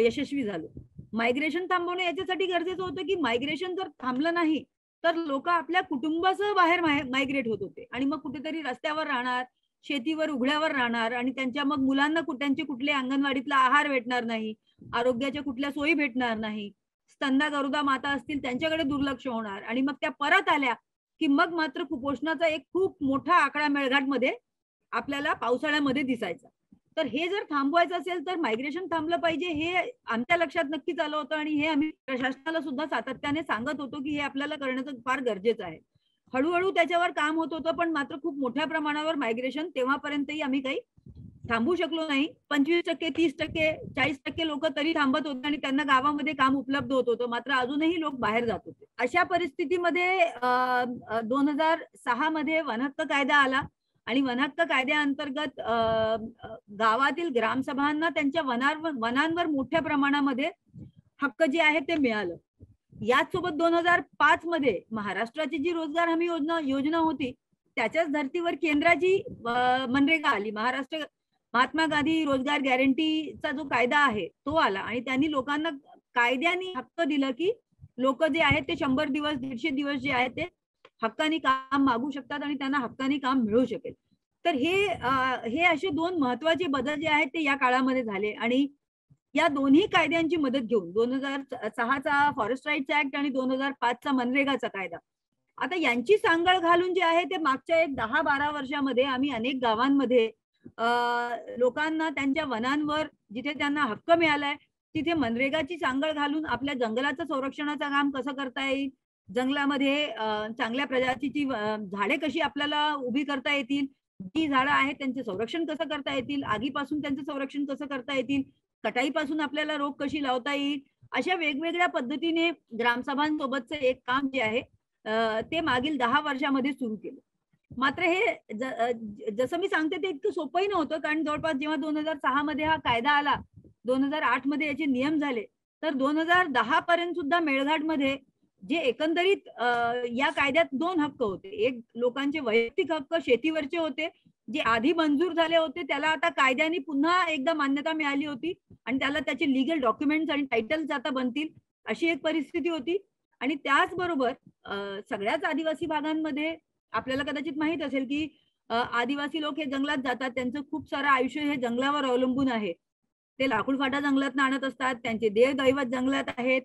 यशस्वी झालो. मायग्रेशन थांबवणं याच्यासाठी गरजेचं होतं की मायग्रेशन जर थांबलं नाही तर लोक आपल्या कुटुंबासह बाहेर मायग्रेट होत होते आणि मग कुठेतरी रस्त्यावर राहणार, शेतीवर उघड्यावर राहणार आणि त्यांच्या मग मुलांना त्यांचे कुठले अंगणवाडीतला आहार भेटणार नाही, आरोग्याच्या कुठल्या सोयी भेटणार नाही, स्तंदा गरोदर माता असतील त्यांच्याकडे दुर्लक्ष होणार आणि मग त्या परत आल्या की मग मात्र कुपोषणाचा एक खूप मोठा आकडा मेळघाटमध्ये आपल्याला पावसाळ्यामध्ये दिसायचा. तर हे जर थांबवायचं असेल तर मायग्रेशन थांबलं पाहिजे, हे आमच्या लक्षात नक्कीच आलं होतं आणि हे आम्ही प्रशासनाला सुद्धा सातत्याने सांगत होतो की हे आपल्याला करणं फार गरजेचं आहे. हळूहळू त्याच्यावर काम होत होतं, पण मात्र खूप मोठ्या प्रमाणावर मायग्रेशन तेव्हापर्यंतही आम्ही काही थांबू शकलो नाही. 25%, 30%, 40% लोक तरी थांबत होते आणि त्यांना गावामध्ये काम उपलब्ध होत होतं, मात्र अजूनही लोक बाहेर जात होते. अशा परिस्थितीमध्ये 2006 मध्ये वनहक्क कायदा आला आणि वनहक्क कायद्याअंतर्गत गावातील ग्रामसभांना त्यांच्या वनांवर मोठ्या प्रमाणामध्ये हक्क जे आहे ते मिळालं. याचसोबत 2005 मध्ये महाराष्ट्राची जी रोजगार हमी योजना होती त्याच्याच धर्तीवर केंद्राची मनरेगा आली. महात्मा गांधी रोजगार गॅरंटीचा जो कायदा आहे तो आला आणि त्यांनी लोकांना कायद्याने हक्क दिलं की लोक जे आहेत ते 100 दिवस 150 दिवस जे आहेत ते हक्कानी काम मागू शकतात आणि त्यांना हक्कानी काम मिळू शकेल. तर हे असे दोन महत्वाचे बदल जे आहेत ते या काळामध्ये झाले आणि या दोन्ही कायद्यांची मदत घेऊन 2006चा फॉरेस्ट राईट्स ऍक्ट आणि 2005चा मनरेगाचा कायदा, आता यांची सांगड घालून जे आहे ते मागच्या एक 10-12 वर्षामध्ये आम्ही अनेक गावांमध्ये लोकांना त्यांच्या वनांवर जिथे त्यांना हक्क मिळालाय तिथे मनरेगाची सांगड घालून आपल्या जंगलाचं संरक्षणाचं काम कसं करता येईल, जंगलामध्ये चांगल्या प्रजातीची झाडे कशी आपल्याला उभी करता येतील, जी झाडं आहेत त्यांचे संरक्षण कसं करता येतील, आगीपासून त्यांचं संरक्षण कसं करता येतील, कटाईपासून आपल्याला रोग कशी लावता येईल, अशा वेगवेगळ्या पद्धतीने ग्रामसभांसोबतचं एक काम जे आहे ते मागील 10 वर्षामध्ये सुरू केलं. मात्र हे जसं मी सांगते ते इतकं सोपंही नव्हतं, कारण जवळपास जेव्हा 2006 मध्ये हा कायदा आला, 2008 मध्ये याचे नियम झाले, तर 2010 पर्यंत सुद्धा मेळघाटमध्ये जे एकंदरीत या कायद्यात 2 हक्क होते. एक लोकांचे वैयक्तिक हक्क शेतीवरचे होते, जे आधी मंजूर झाले होते त्याला आता कायद्याने पुन्हा एकदा मान्यता मिळाली होती आणि त्याला त्याचे लीगल डॉक्युमेंट्स आणि टायटल्स आता बनतील अशी एक परिस्थिती होती. आणि त्याचबरोबर सगळ्याच आदिवासी भागांमध्ये आपल्याला कदाचित माहित असेल की आदिवासी लोक हे जंगलात जातात, त्यांचं खूप सारं आयुष्य हे जंगलावर अवलंबून आहे. ते लाकूड फाटा जंगलात आणत असतात, त्यांचे देव दैवत जंगलात आहेत,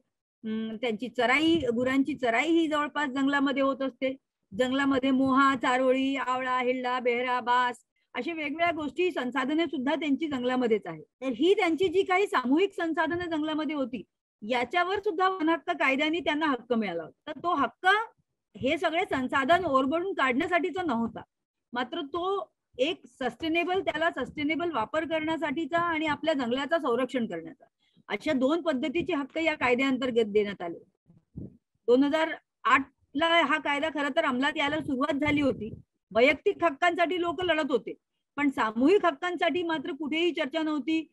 त्यांची चराई, गुरांची चराई ही जवळपास जंगलामध्ये होत असते. जंगलामध्ये मोहा, चारोळी, आवळा, हिल्ला, बेहरा, बास अशा वेगवेगळ्या गोष्टी, संसाधने सुद्धा त्यांची जंगलामध्येच आहे. तर ही त्यांची जी काही सामूहिक संसाधने जंगलामध्ये होती याच्यावर सुद्धा वनहक्क कायद्याने त्यांना हक्क मिळाला होता. तर तो हक्क हे सगळे संसाधन ओरबडून काढण्यासाठीचा नव्हता, मात्र तो एक त्याला सस्टेनेबल वापर करण्यासाठीचा आणि आपल्या जंगलाचं संरक्षण करण्याचा, अशा 2 पद्धतीचे हक्क या कायद्याअंतर्गत देण्यात आले. 2008 ला हा कायदा खरं तर अंमलात यायला सुरुवात झाली होती. वैयक्तिक हक्कांसाठी लोक लढत होते, पण सामूहिक हक्कांसाठी मात्र कुठेही चर्चा नव्हती.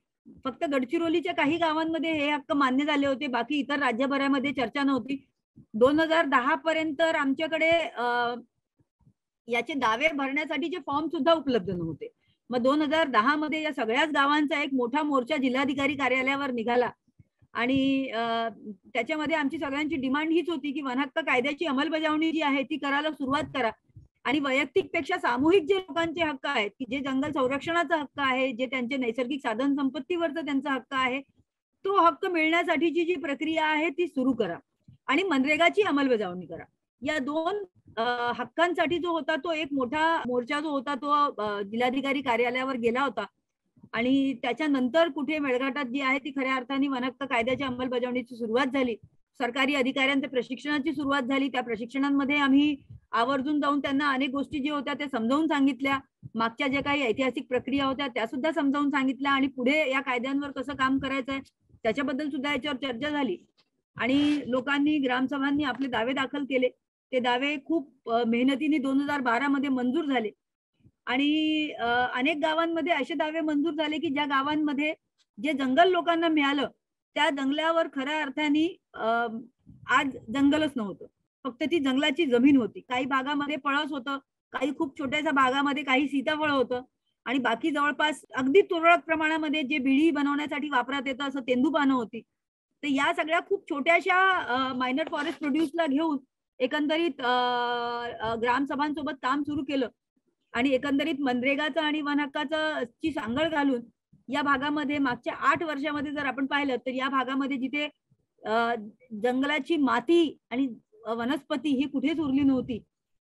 फक्त गडचिरोलीच्या काही गावांमध्ये हे हक्क मान्य झाले होते, बाकी इतर राज्यभरामध्ये चर्चा नव्हती. 2010 पर्यंत आमच्याकडे याचे दावे भरण्यासाठीचे फॉर्म सुद्धा उपलब्ध नव्हते. मग 2010 मध्ये या सगळ्याच गावांचा एक मोठा मोर्चा जिल्हाधिकारी कार्यालयावर निघाला आणि त्याच्यामध्ये आमची सगळ्यांची डिमांड हीच होती की वनहक्क कायद्याची अंमलबजावणी जी आहे ती करायला सुरुवात करा आणि वैयक्तिक पेक्षा सामूहिक जे लोकांचे हक्क आहेत की जे जंगल संरक्षणाचा हक्क आहे, जे त्यांचे नैसर्गिक साधन संपत्तीवरचा त्यांचा हक्क आहे, तो हक्क मिळण्यासाठीची जी प्रक्रिया आहे ती सुरू करा आणि मनरेगाची अंमलबजावणी करा. या 2 हक्कांसाठी जो होता तो एक मोठा मोर्चा जो होता तो जिल्हाधिकारी कार्यालयावर गेला होता आणि त्याच्यानंतर कुठे मेळघाटात जी आहे ती खऱ्या अर्थाने वन हक्क कायद्याच्या अंमलबजावणीची सुरुवात झाली. सरकारी अधिकाऱ्यांच्या प्रशिक्षणाची सुरुवात झाली. त्या प्रशिक्षणांमध्ये आम्ही आवर्जून जाऊन त्यांना अनेक गोष्टी ज्या होत्या त्या समजावून सांगितल्या. मागच्या ज्या काही ऐतिहासिक प्रक्रिया होत्या त्या सुद्धा समजावून सांगितल्या आणि पुढे या कायद्यांवर कसं काम करायचंय त्याच्याबद्दल सुद्धा याच्यावर चर्चा झाली. आणि लोकांनी, ग्रामसभांनी आपले दावे दाखल केले. ते दावे खूप मेहनतीने 2012 मध्ये मंजूर झाले. आणि अनेक गावांमध्ये असे दावे मंजूर झाले की ज्या गावांमध्ये जे जंगल लोकांना मिळालं त्या जंगलावर खऱ्या अर्थाने आज जंगलच नव्हतं, फक्त ती जंगलाची जमीन होती. काही भागामध्ये पळस होतं, काही खूप छोट्याशा भागामध्ये काही सीताफळ होतं आणि बाकी जवळपास अगदी तुरळक प्रमाणामध्ये जे बिडी बनवण्यासाठी वापरात येतं असं तेंदूपानं होती. तर या सगळ्या खूप छोट्याशा मायनर फॉरेस्ट प्रोड्यूसला घेऊन एकंदरीत ग्रामसभांसोबत काम सुरू केलं आणि एकंदरीत मनरेगाचं आणि वन हक्काचं ची सांगड घालून या भागामध्ये मागच्या 8 वर्षामध्ये जर आपण पाहिलं तर या भागामध्ये जिथे जंगलाची माती आणि वनस्पती ही कुठेच उरली नव्हती,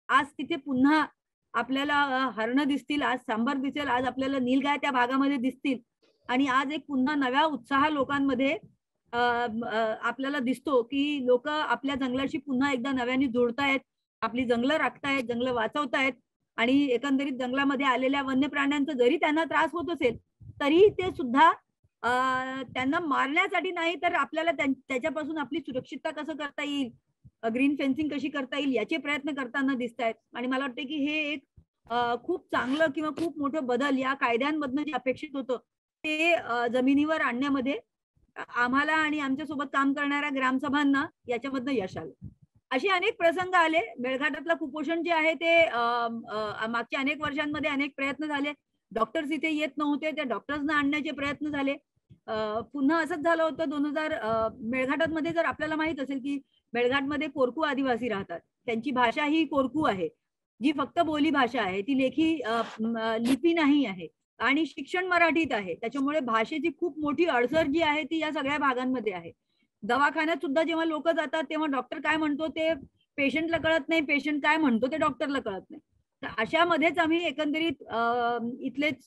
आज तिथे पुन्हा आपल्याला हरणं दिसतील, आज सांबर दिसेल, आज आपल्याला नीलगाय त्या भागामध्ये दिसतील आणि आज एक पुन्हा नव्या उत्साह लोकांमध्ये आपल्याला दिसतो की लोक आपल्या जंगलाशी पुन्हा एकदा नव्याने जोडतायत, आपली जंगलं राखतायत, जंगलं वाचवतायत आणि एकंदरीत जंगलामध्ये आलेल्या वन्य प्राण्यांचा जरी त्यांना त्रास होत असेल तरी ते सुद्धा त्यांना मारण्यासाठी नाही तर आपल्याला त्याच्यापासून आपली सुरक्षितता कसं करता येईल, ग्रीन फेन्सिंग कशी करता येईल याचे प्रयत्न करताना दिसत आहेत. आणि मला वाटतं की हे एक खूप चांगलं किंवा खूप मोठं बदल या कायद्यांमधनं जे अपेक्षित होतं ते जमिनीवर आणण्यामध्ये आम्हाला आणि आमच्यासोबत काम करणाऱ्या ग्रामसभांना याच्यामधनं यश आलं. असे अनेक प्रसंग आले. मेळघाटातलं कुपोषण जे आहे ते मागच्या अनेक वर्षांमध्ये अनेक प्रयत्न झाले. डॉक्टर्स इथे येत नव्हते, त्या डॉक्टर्सना आणण्याचे प्रयत्न झाले. पुन्हा असंच झालं होतं 2000 मेळघाटामध्ये. जर आपल्याला माहित असेल की मेळघाटमध्ये कोरकू आदिवासी राहतात, त्यांची भाषा ही कोरकू आहे, जी फक्त बोली भाषा आहे, ती लेखी लिपी नाही आहे आणि शिक्षण मराठीत आहे. त्याच्यामुळे भाषेची खूप मोठी अडसर जी आहे ती या सगळ्या भागांमध्ये आहे. दवाखान्यात सुद्धा जेव्हा लोक जातात तेव्हा डॉक्टर काय म्हणतो ते पेशंटला कळत नाही, पेशंट काय म्हणतो ते डॉक्टरला कळत नाही. तर अशामध्येच आम्ही एकंदरीत इथलेच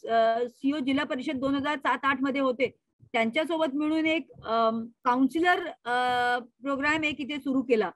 सीओ जिल्हा परिषद 2007-8 मध्ये होते, त्यांच्यासोबत मिळून एक काउन्सिलर प्रोग्राम एक इथे सुरू केला.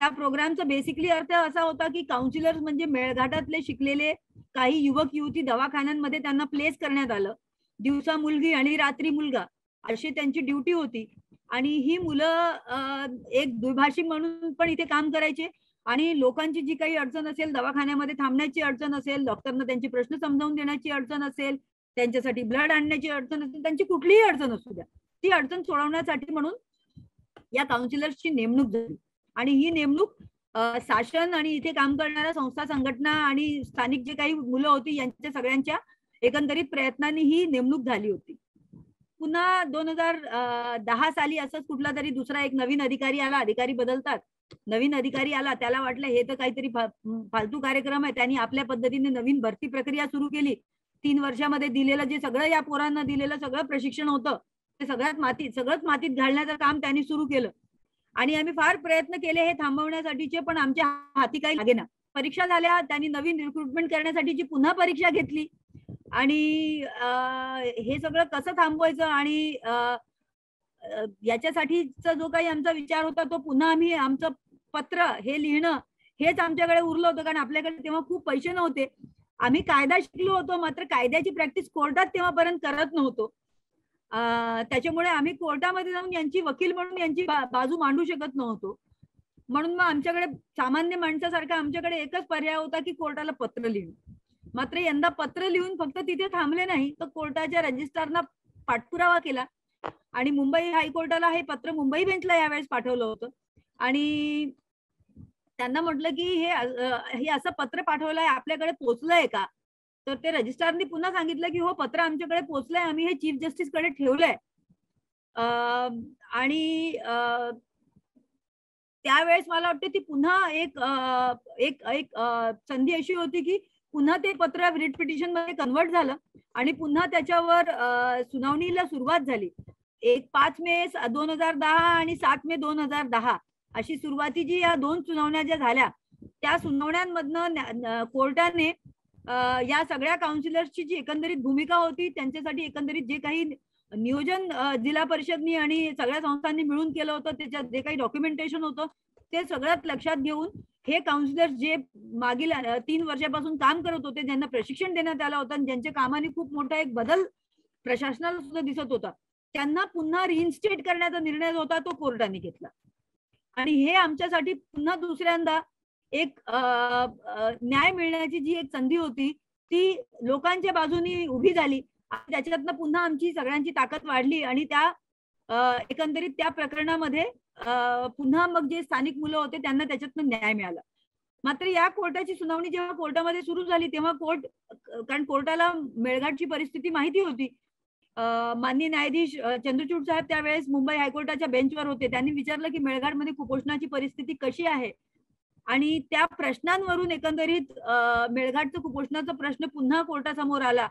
त्या प्रोग्रामचा बेसिकली अर्थ असा होता की काउन्सिलर्स म्हणजे मेळघाटातले शिकलेले काही युवक युवती दवाखान्यांमध्ये त्यांना प्लेस करण्यात आलं. दिवसा मुलगी आणि रात्री मुलगा अशी त्यांची ड्युटी होती आणि ही मुलं एक द्विभाषी म्हणून पण इथे काम करायचे आणि लोकांची जी काही अडचण असेल, दवाखान्यामध्ये थांबण्याची अडचण असेल, डॉक्टरना त्यांचे प्रश्न समजावून देण्याची अडचण असेल, त्यांच्यासाठी ब्लड आणण्याची अडचण असेल, त्यांची कुठलीही अडचण असू द्या, ती अडचण सोडवण्यासाठी म्हणून या काउन्सिलर्सची नेमणूक झाली. आणि ही नेमणूक शासन आणि इथे काम करणाऱ्या संस्था, संघटना आणि स्थानिक जे काही मुलं होती यांच्या सगळ्यांच्या एकंदरीत प्रयत्नांनी ही नेमणूक झाली होती. पुन्हा 2010 साली असंच कुठला तरी दुसरा एक नवीन अधिकारी आला. अधिकारी बदलतात, नवीन अधिकारी आला, त्याला वाटलं हे तर काहीतरी फालतू कार्यक्रम आहे. त्यांनी आपल्या पद्धतीने नवीन भरती प्रक्रिया सुरू केली. 3 वर्षामध्ये दिलेलं जे सगळं या पोरांना दिलेलं सगळं प्रशिक्षण होतं ते सगळंच मातीत घालण्याचं काम त्यांनी सुरू केलं आणि आम्ही फार प्रयत्न केले हे थांबवण्यासाठीचे, पण आमच्या हाती काही लागेना. परीक्षा झाल्या, त्यांनी नवीन रिक्रुटमेंट करण्यासाठीची पुन्हा परीक्षा घेतली आणि हे सगळं कसं थांबवायचं आणि याच्यासाठीचा जो काही आमचा विचार होता तो पुन्हा आम्ही आमचं पत्र हे लिहिणं हेच आमच्याकडे उरलं होतं, कारण आपल्याकडे तेव्हा खूप पैसे नव्हते. आम्ही कायदा शिकलो होतो, मात्र कायद्याची प्रॅक्टिस कोर्टात तेव्हापर्यंत करत नव्हतो. त्याच्यामुळे आम्ही कोर्टामध्ये जाऊन यांची वकील म्हणून यांची बाजू मांडू शकत नव्हतो. म्हणून मग आमच्याकडे सामान्य माणसासारखा आमच्याकडे एकच पर्याय होता की कोर्टाला पत्र लिहून. मात्र यंदा पत्र लिहून फक्त तिथे थांबले नाही, तर कोर्टाच्या रजिस्ट्रारना पाठपुरावा केला आणि मुंबई हायकोर्टाला हे पत्र मुंबई बेंचला यावेळेस पाठवलं होतं आणि त्यांना म्हटलं की हे असं पत्र पाठवलंय, आपल्याकडे पोहोचलंय का? तर ते रजिस्ट्रारनी पुन्हा सांगितलं की हो, पत्र आमच्याकडे पोहोचलंय, आम्ही हे चीफ जस्टिस कडे ठेवलंय. आणि त्यावेळेस मला वाटतं ती पुन्हा एक संधी अशी होती की पुन्हा ते पत्र रिट पिटिशन मध्ये कन्वर्ट झालं आणि पुन्हा त्याच्यावर सुनावणीला सुरुवात झाली. 5 मे 2010 आणि 7 मे 2010 अशी सुरुवातीची या 2 सुनावण्या ज्या झाल्या त्या सुनावण्यांमधनं कोर्टाने या सगळ्या काउन्सिलर्सची जी एकंदरीत भूमिका होती, त्यांच्यासाठी एकंदरीत जे काही नियोजन जिल्हा परिषदनी आणि सगळ्या संस्थांनी मिळून केलं होतं, त्याच्यात जे काही डॉक्युमेंटेशन होतं ते सगळ्यात लक्षात घेऊन हे काउन्सिलर्स जे मागील 3 वर्षापासून काम करत होते, ज्यांना प्रशिक्षण देण्यात आलं होतं आणि ज्यांच्या कामाने खूप मोठा एक बदल प्रशासनाला सुद्धा दिसत होता, त्यांना पुन्हा रिइन्स्टेट करण्याचा निर्णय होता तो कोर्टाने घेतला. आणि हे आमच्यासाठी पुन्हा दुसऱ्यांदा एक न्याय मिळण्याची जी एक संधी होती ती लोकांच्या बाजूनी उभी झाली. त्याच्यातनं पुन्हा आमची सगळ्यांची ताकद वाढली आणि त्या एकंदरीत त्या प्रकरणामध्ये पुन्हा मग जे स्थानिक मुलं होते त्यांना त्याच्यातनं न्याय मिळाला. मात्र या कोर्टाची सुनावणी जेव्हा कोर्टामध्ये सुरू झाली तेव्हा कारण कोर्टाला मेळघाटची परिस्थिती माहिती होती. माननीय न्यायाधीश चंद्रचूड साहेब त्यावेळेस मुंबई हायकोर्टाच्या बेंचवर होते. त्यांनी विचारलं की मेळघाटमध्ये कुपोषणाची परिस्थिती कशी आहे आणि त्या प्रश्नांवरून एकंदरीत मेळघाटचं कुपोषणाचा प्रश्न पुन्हा कोर्टासमोर आला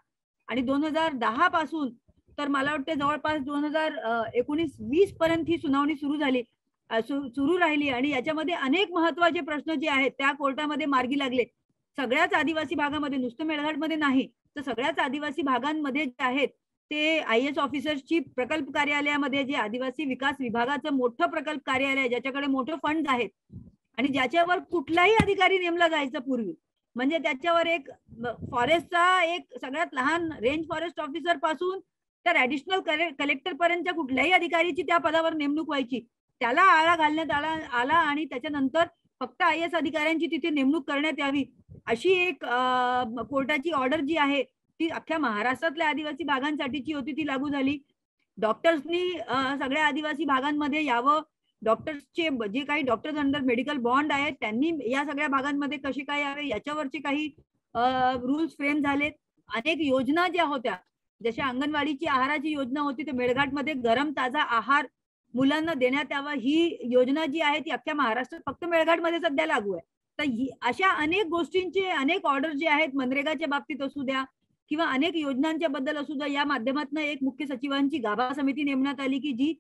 आणि 2010 पासून तर मला वाटतं जवळपास 2019-20 पर्यंत ही सुनावणी सुरू राहिली आणि याच्यामध्ये अनेक महत्वाचे प्रश्न जे आहेत त्या कोर्टामध्ये मार्गी लागले. सगळ्याच आदिवासी भागामध्ये, नुसतं मेळघाटमध्ये नाही तर सगळ्याच आदिवासी भागांमध्ये जे आहेत ते IAS ऑफिसर्सची प्रकल्प कार्यालयामध्ये जे आदिवासी विकास विभागाचं मोठं प्रकल्प कार्यालय ज्याच्याकडे मोठे फंड आहेत आणि ज्याच्यावर कुठलाही अधिकारी नेमला जायचा पूर्वी, म्हणजे त्याच्यावर एक फॉरेस्टचा एक सगळ्यात लहान रेंज फॉरेस्ट ऑफिसर पासून तर ऍडिशनल कलेक्टर पर्यंतच्या कुठल्याही अधिकारीची त्या पदावर नेमणूक व्हायची, त्याला आळा घालण्यात आला आणि त्याच्यानंतर फक्त IAS अधिकाऱ्यांची तिथे नेमणूक करण्यात यावी अशी एक कोर्टाची ऑर्डर जी आहे ती अख्ख्या महाराष्ट्रातल्या आदिवासी भागांसाठीची होती, ती लागू झाली. डॉक्टर्सनी सगळ्या आदिवासी भागांमध्ये यावं, डॉक्टर्सचे जे काही डॉक्टर्स अंडर मेडिकल बॉन्ड आहेत त्यांनी या सगळ्या भागांमध्ये कसे काय यावे याच्यावरचे काही रूल्स फ्रेम झालेत. अनेक योजना ज्या होत्या, जशा अंगणवाडीची आहाराची योजना होती तर मेळघाटमध्ये गरम ताजा आहार मुलांना देण्यात यावा ही योजना जी आहे ती अख्ख्या महाराष्ट्रात फक्त मेळघाटमध्ये सध्या लागू आहे. तर अशा अनेक गोष्टींचे अनेक ऑर्डर जे आहेत मनरेगाच्या बाबतीत असू द्या किंवा अनेक योजनांच्या बद्दल असू द्या, या माध्यमातून एक मुख्य सचिवांची गाभा समिती नेमण्यात आली की जी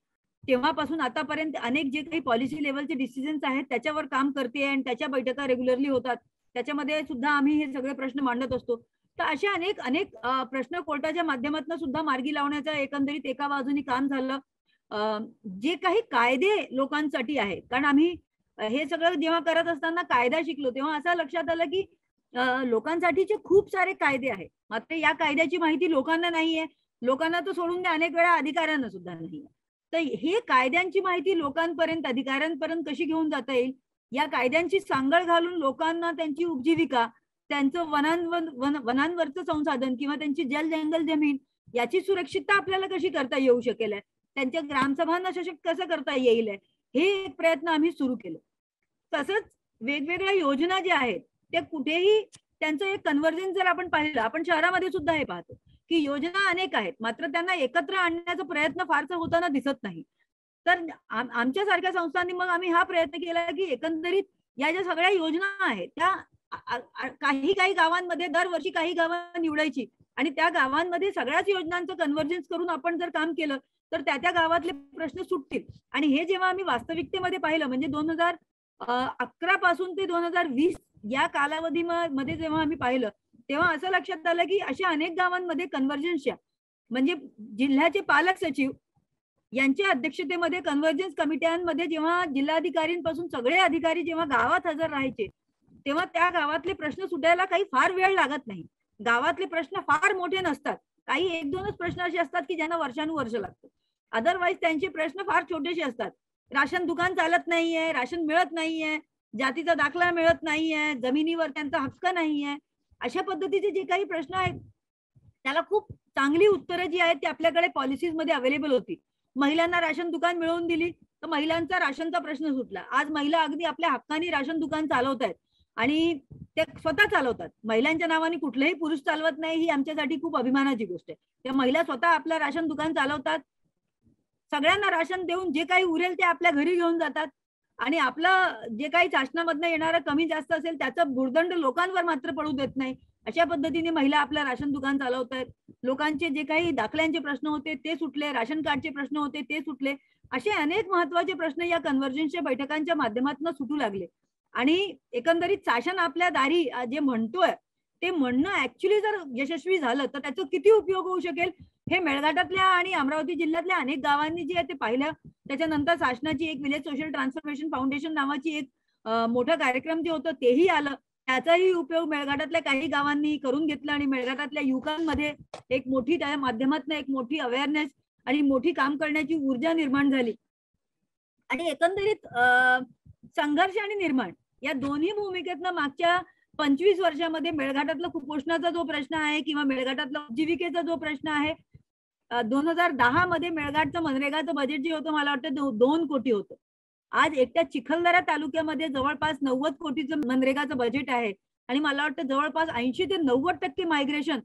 तेव्हापासून आतापर्यंत अनेक जे काही पॉलिसी लेवलचे डिसिजन्स आहेत त्याच्यावर काम करते आणि त्याच्या बैठका रेग्युलरली होतात. त्याच्यामध्ये सुद्धा आम्ही हे सगळे प्रश्न मांडत असतो. तर अशा अनेक प्रश्न कोर्टाच्या माध्यमातून सुद्धा मार्गी लावण्याचं एकंदरीत एका बाजूनी काम झालं. जे काही कायदे लोकांसाठी आहे, कारण आम्ही हे सगळं जेव्हा करत असताना कायदा शिकलो तेव्हा असं लक्षात आलं की लोकांसाठीचे खूप सारे कायदे आहेत, मात्र या कायद्याची माहिती लोकांना नाहीये. लोकांना तर सोडून द्या, अनेक वेळा अधिकाऱ्यांना सुद्धा नाहीये. तर हे कायद्यांची माहिती लोकांपर्यंत, अधिकाऱ्यांपर्यंत कशी घेऊन जाता येईल, या कायद्यांची सांगड घालून लोकांना त्यांची उपजीविका, त्यांचं वनांवरचं संसाधन किंवा त्यांची जल जंगल जमीन याची सुरक्षितता आपल्याला कशी करता येऊ शकेल, त्यांच्या ग्रामसभांना सशक्त कसं करता येईल, हे एक प्रयत्न आम्ही सुरू केले. तसंच वेगवेगळ्या योजना ज्या आहेत ते कुठेही त्यांचं एक कन्व्हर्जन जर आपण पाहिलं, आपण शहरामध्ये सुद्धा हे पाहतो की योजना अनेक आहेत मात्र त्यांना एकत्र आणण्याचा प्रयत्न फारसा होताना दिसत नाही. तर आमच्यासारख्या संस्थांनी मग आम्ही हा प्रयत्न केला की एकंदरीत या ज्या सगळ्या योजना आहेत त्या काही गावांमध्ये दरवर्षी काही गावं निवडायची आणि त्या गावांमध्ये सगळ्याच योजनांचं कन्व्हर्जन्स करून आपण जर काम केलं तर त्या गावातले प्रश्न सुटतील. आणि हे जेव्हा आम्ही वास्तविकतेमध्ये पाहिलं, म्हणजे 2011 पासून ते 2020 या कालावधीमध्ये जेव्हा आम्ही पाहिलं तेव्हा असं लक्षात आलं की अशा अनेक गावांमध्ये कन्व्हर्जन्सच्या, म्हणजे जिल्ह्याचे पालक सचिव यांच्या अध्यक्षतेमध्ये कन्व्हर्जन्स कमिट्यांमध्ये जेव्हा जिल्हाधिकाऱ्यांपासून सगळे अधिकारी जेव्हा गावात हजर राहायचे तेव्हा त्या गावातले प्रश्न सुटायला काही फार वेळ लागत नाही. गावातले प्रश्न फार मोठे नसतात, काही 1-2च प्रश्न असे असतात की ज्यांना वर्षानुवर्ष लागतं. अदरवाईज त्यांचे प्रश्न फार छोटेसे असतात. राशन दुकान चालत नाहीये, राशन मिळत नाहीये, जातीचा दाखला मिळत नाहीये, जमिनीवर त्यांचा हक्क नाहीये, अशा पद्धतीचे जे काही प्रश्न आहेत त्याला खूप चांगली उत्तरं जी आहेत ती आपल्याकडे पॉलिसीज मध्ये अवेलेबल होती. महिलांना राशन दुकान मिळवून दिली तर महिलांचा राशनचा प्रश्न सुटला. आज महिला अगदी आपल्या हक्काने राशन दुकान चालवत आहेत आणि ते स्वतः चालवतात. महिलांच्या नावाने कुठलेही पुरुष चालवत नाही, ही आमच्यासाठी खूप अभिमानाची गोष्ट आहे. त्या महिला स्वतः आपलं राशन दुकान चालवतात, सगळ्यांना राशन देऊन जे काही उरेल ते आपल्या घरी घेऊन जातात आणि आपलं जे काही शासनामधनं येणारं कमी जास्त असेल त्याचं भुर्दंड लोकांवर मात्र पडू देत नाही. अशा पद्धतीने महिला आपलं राशन दुकान चालवत आहेत. लोकांचे जे काही दाखल्यांचे प्रश्न होते ते सुटले, राशन कार्डचे प्रश्न होते ते सुटले. असे अनेक महत्वाचे प्रश्न या कन्व्हर्जन्सच्या बैठकांच्या माध्यमातून सुटू लागले आणि एकंदरीत शासन आपल्या दारी जे म्हणतोय ते म्हणणं ऍक्च्युली जर यशस्वी झालं तर त्याचा किती उपयोग होऊ शकेल हे मेळघाटातल्या आणि अमरावती जिल्ह्यातल्या अनेक गावांनी जे आहे ते पाहिलं. त्याच्यानंतर शासनाची एक विलेज सोशल ट्रान्सफॉर्मेशन फाउंडेशन नावाची एक मोठा कार्यक्रम जे होतं तेही आलं. त्याचाही उपयोग मेळघाटातल्या काही गावांनी करून घेतला आणि मेळघाटातल्या युवकांमध्ये एक मोठी त्या माध्यमातून एक मोठी अवेअरनेस आणि मोठी काम करण्याची ऊर्जा निर्माण झाली. आणि एकंदरीत संघर्ष आणि निर्माण या दोन्ही भूमिकेतनं मागच्या 25 वर्षामध्ये मेळघाटातला कुपोषणाचा जो प्रश्न आहे किंवा मेळघाटातला उपजीविकेचा जो प्रश्न आहे, 2010 मध्ये मेळघाटचं मनरेगाचं बजेट जे होतं मला वाटतं 2 कोटी होतं. आज एकट्या चिखलदरा तालुक्यामध्ये जवळपास 90 कोटीचं मनरेगाचं बजेट आहे आणि मला वाटतं जवळपास 80 ते 90% मायग्रेशन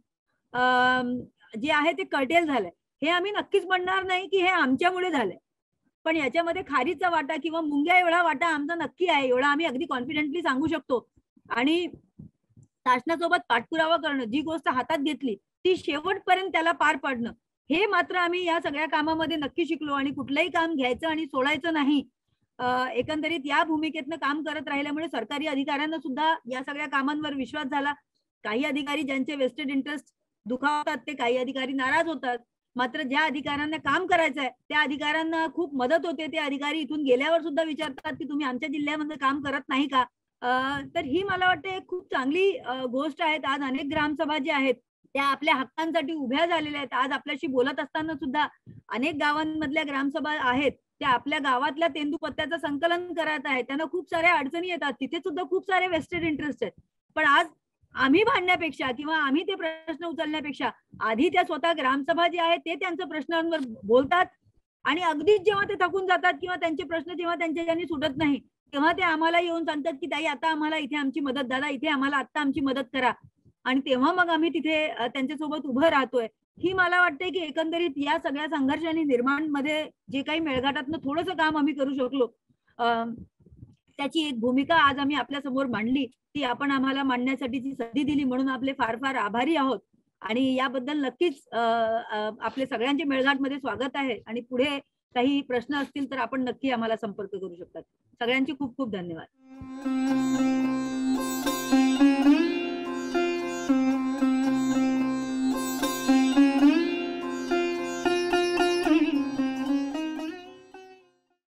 जे आहे ते कर्टेल झालंय. हे आम्ही नक्कीच म्हणणार नाही की हे आमच्यामुळे झालंय, पण याच्यामध्ये खारीचा वाटा किंवा मुंग्या एवढा वाटा आमचा नक्की आहे, एवढा आम्ही अगदी कॉन्फिडेंटली सांगू शकतो. आणि शासनासोबत पाठपुरावा करणं, जी गोष्ट हातात घेतली ती शेवटपर्यंत त्याला पार पाडणं, हे मात्र आम्ही या सगळ्या कामामध्ये नक्की शिकलो. आणि कुठलंही काम घ्यायचं आणि सोडायचं नाही. एकंदरीत या भूमिकेतनं काम करत राहिल्यामुळे सरकारी अधिकाऱ्यांना सुद्धा या सगळ्या कामांवर विश्वास झाला. काही अधिकारी ज्यांचे वेस्टेड इंटरेस्ट दुखावतात ते काही अधिकारी नाराज होतात, मात्र ज्या अधिकाऱ्यांना काम करायचं आहे त्या अधिकाऱ्यांना खूप मदत होते. ते अधिकारी इथून गेल्यावर सुद्धा विचारतात की तुम्ही आमच्या जिल्ह्यामध्ये काम करत नाही का. तर ही मला वाटते एक खूप चांगली गोष्ट आहे. आज अनेक ग्रामसभा ज्या आहेत त्या आपल्या हक्कांसाठी उभ्या झालेल्या आहेत. आज आपल्याशी बोलत असताना सुद्धा अनेक गावांमधल्या ग्रामसभा आहेत त्या आपल्या गावातल्या तेंदूपत्त्याचं संकलन करत आहेत. त्यांना खूप साऱ्या अडचणी येतात, तिथे सुद्धा खूप सारे वेस्टेड इंटरेस्ट आहेत. पण आज आम्ही भांडण्यापेक्षा किंवा आम्ही ते प्रश्न उचलण्यापेक्षा आधी त्या स्वतः ग्रामसभा जे आहेत ते त्यांच्या प्रश्नांवर बोलतात आणि अगदीच जेव्हा ते थकून जातात किंवा त्यांचे प्रश्न जेव्हा त्यांच्या ज्यांनी सुटत नाही तेव्हा ते आम्हाला येऊन सांगतात की ताई आता आम्हाला इथे आमची मदत, दादा इथे आम्हाला आता आमची मदत करा. आणि तेव्हा मग आम्ही तिथे त्यांच्यासोबत उभं राहतोय. ही मला वाटते की एकंदरीत या सगळ्या संघर्ष आणि निर्माण मध्ये जे काही मेळघाटातनं थोडंसं काम आम्ही करू शकलो त्याची एक भूमिका आज आम्ही आपल्या समोर मांडली. ती आपण आम्हाला मांडण्यासाठीची संधी दिली म्हणून आपले फार फार आभारी आहोत. आणि याबद्दल नक्कीच आपले सगळ्यांचे मेळघाटमध्ये स्वागत आहे. आणि पुढे काही प्रश्न असतील तर आपण नक्की आम्हाला संपर्क करू शकतात. सगळ्यांचे खूप खूप धन्यवाद.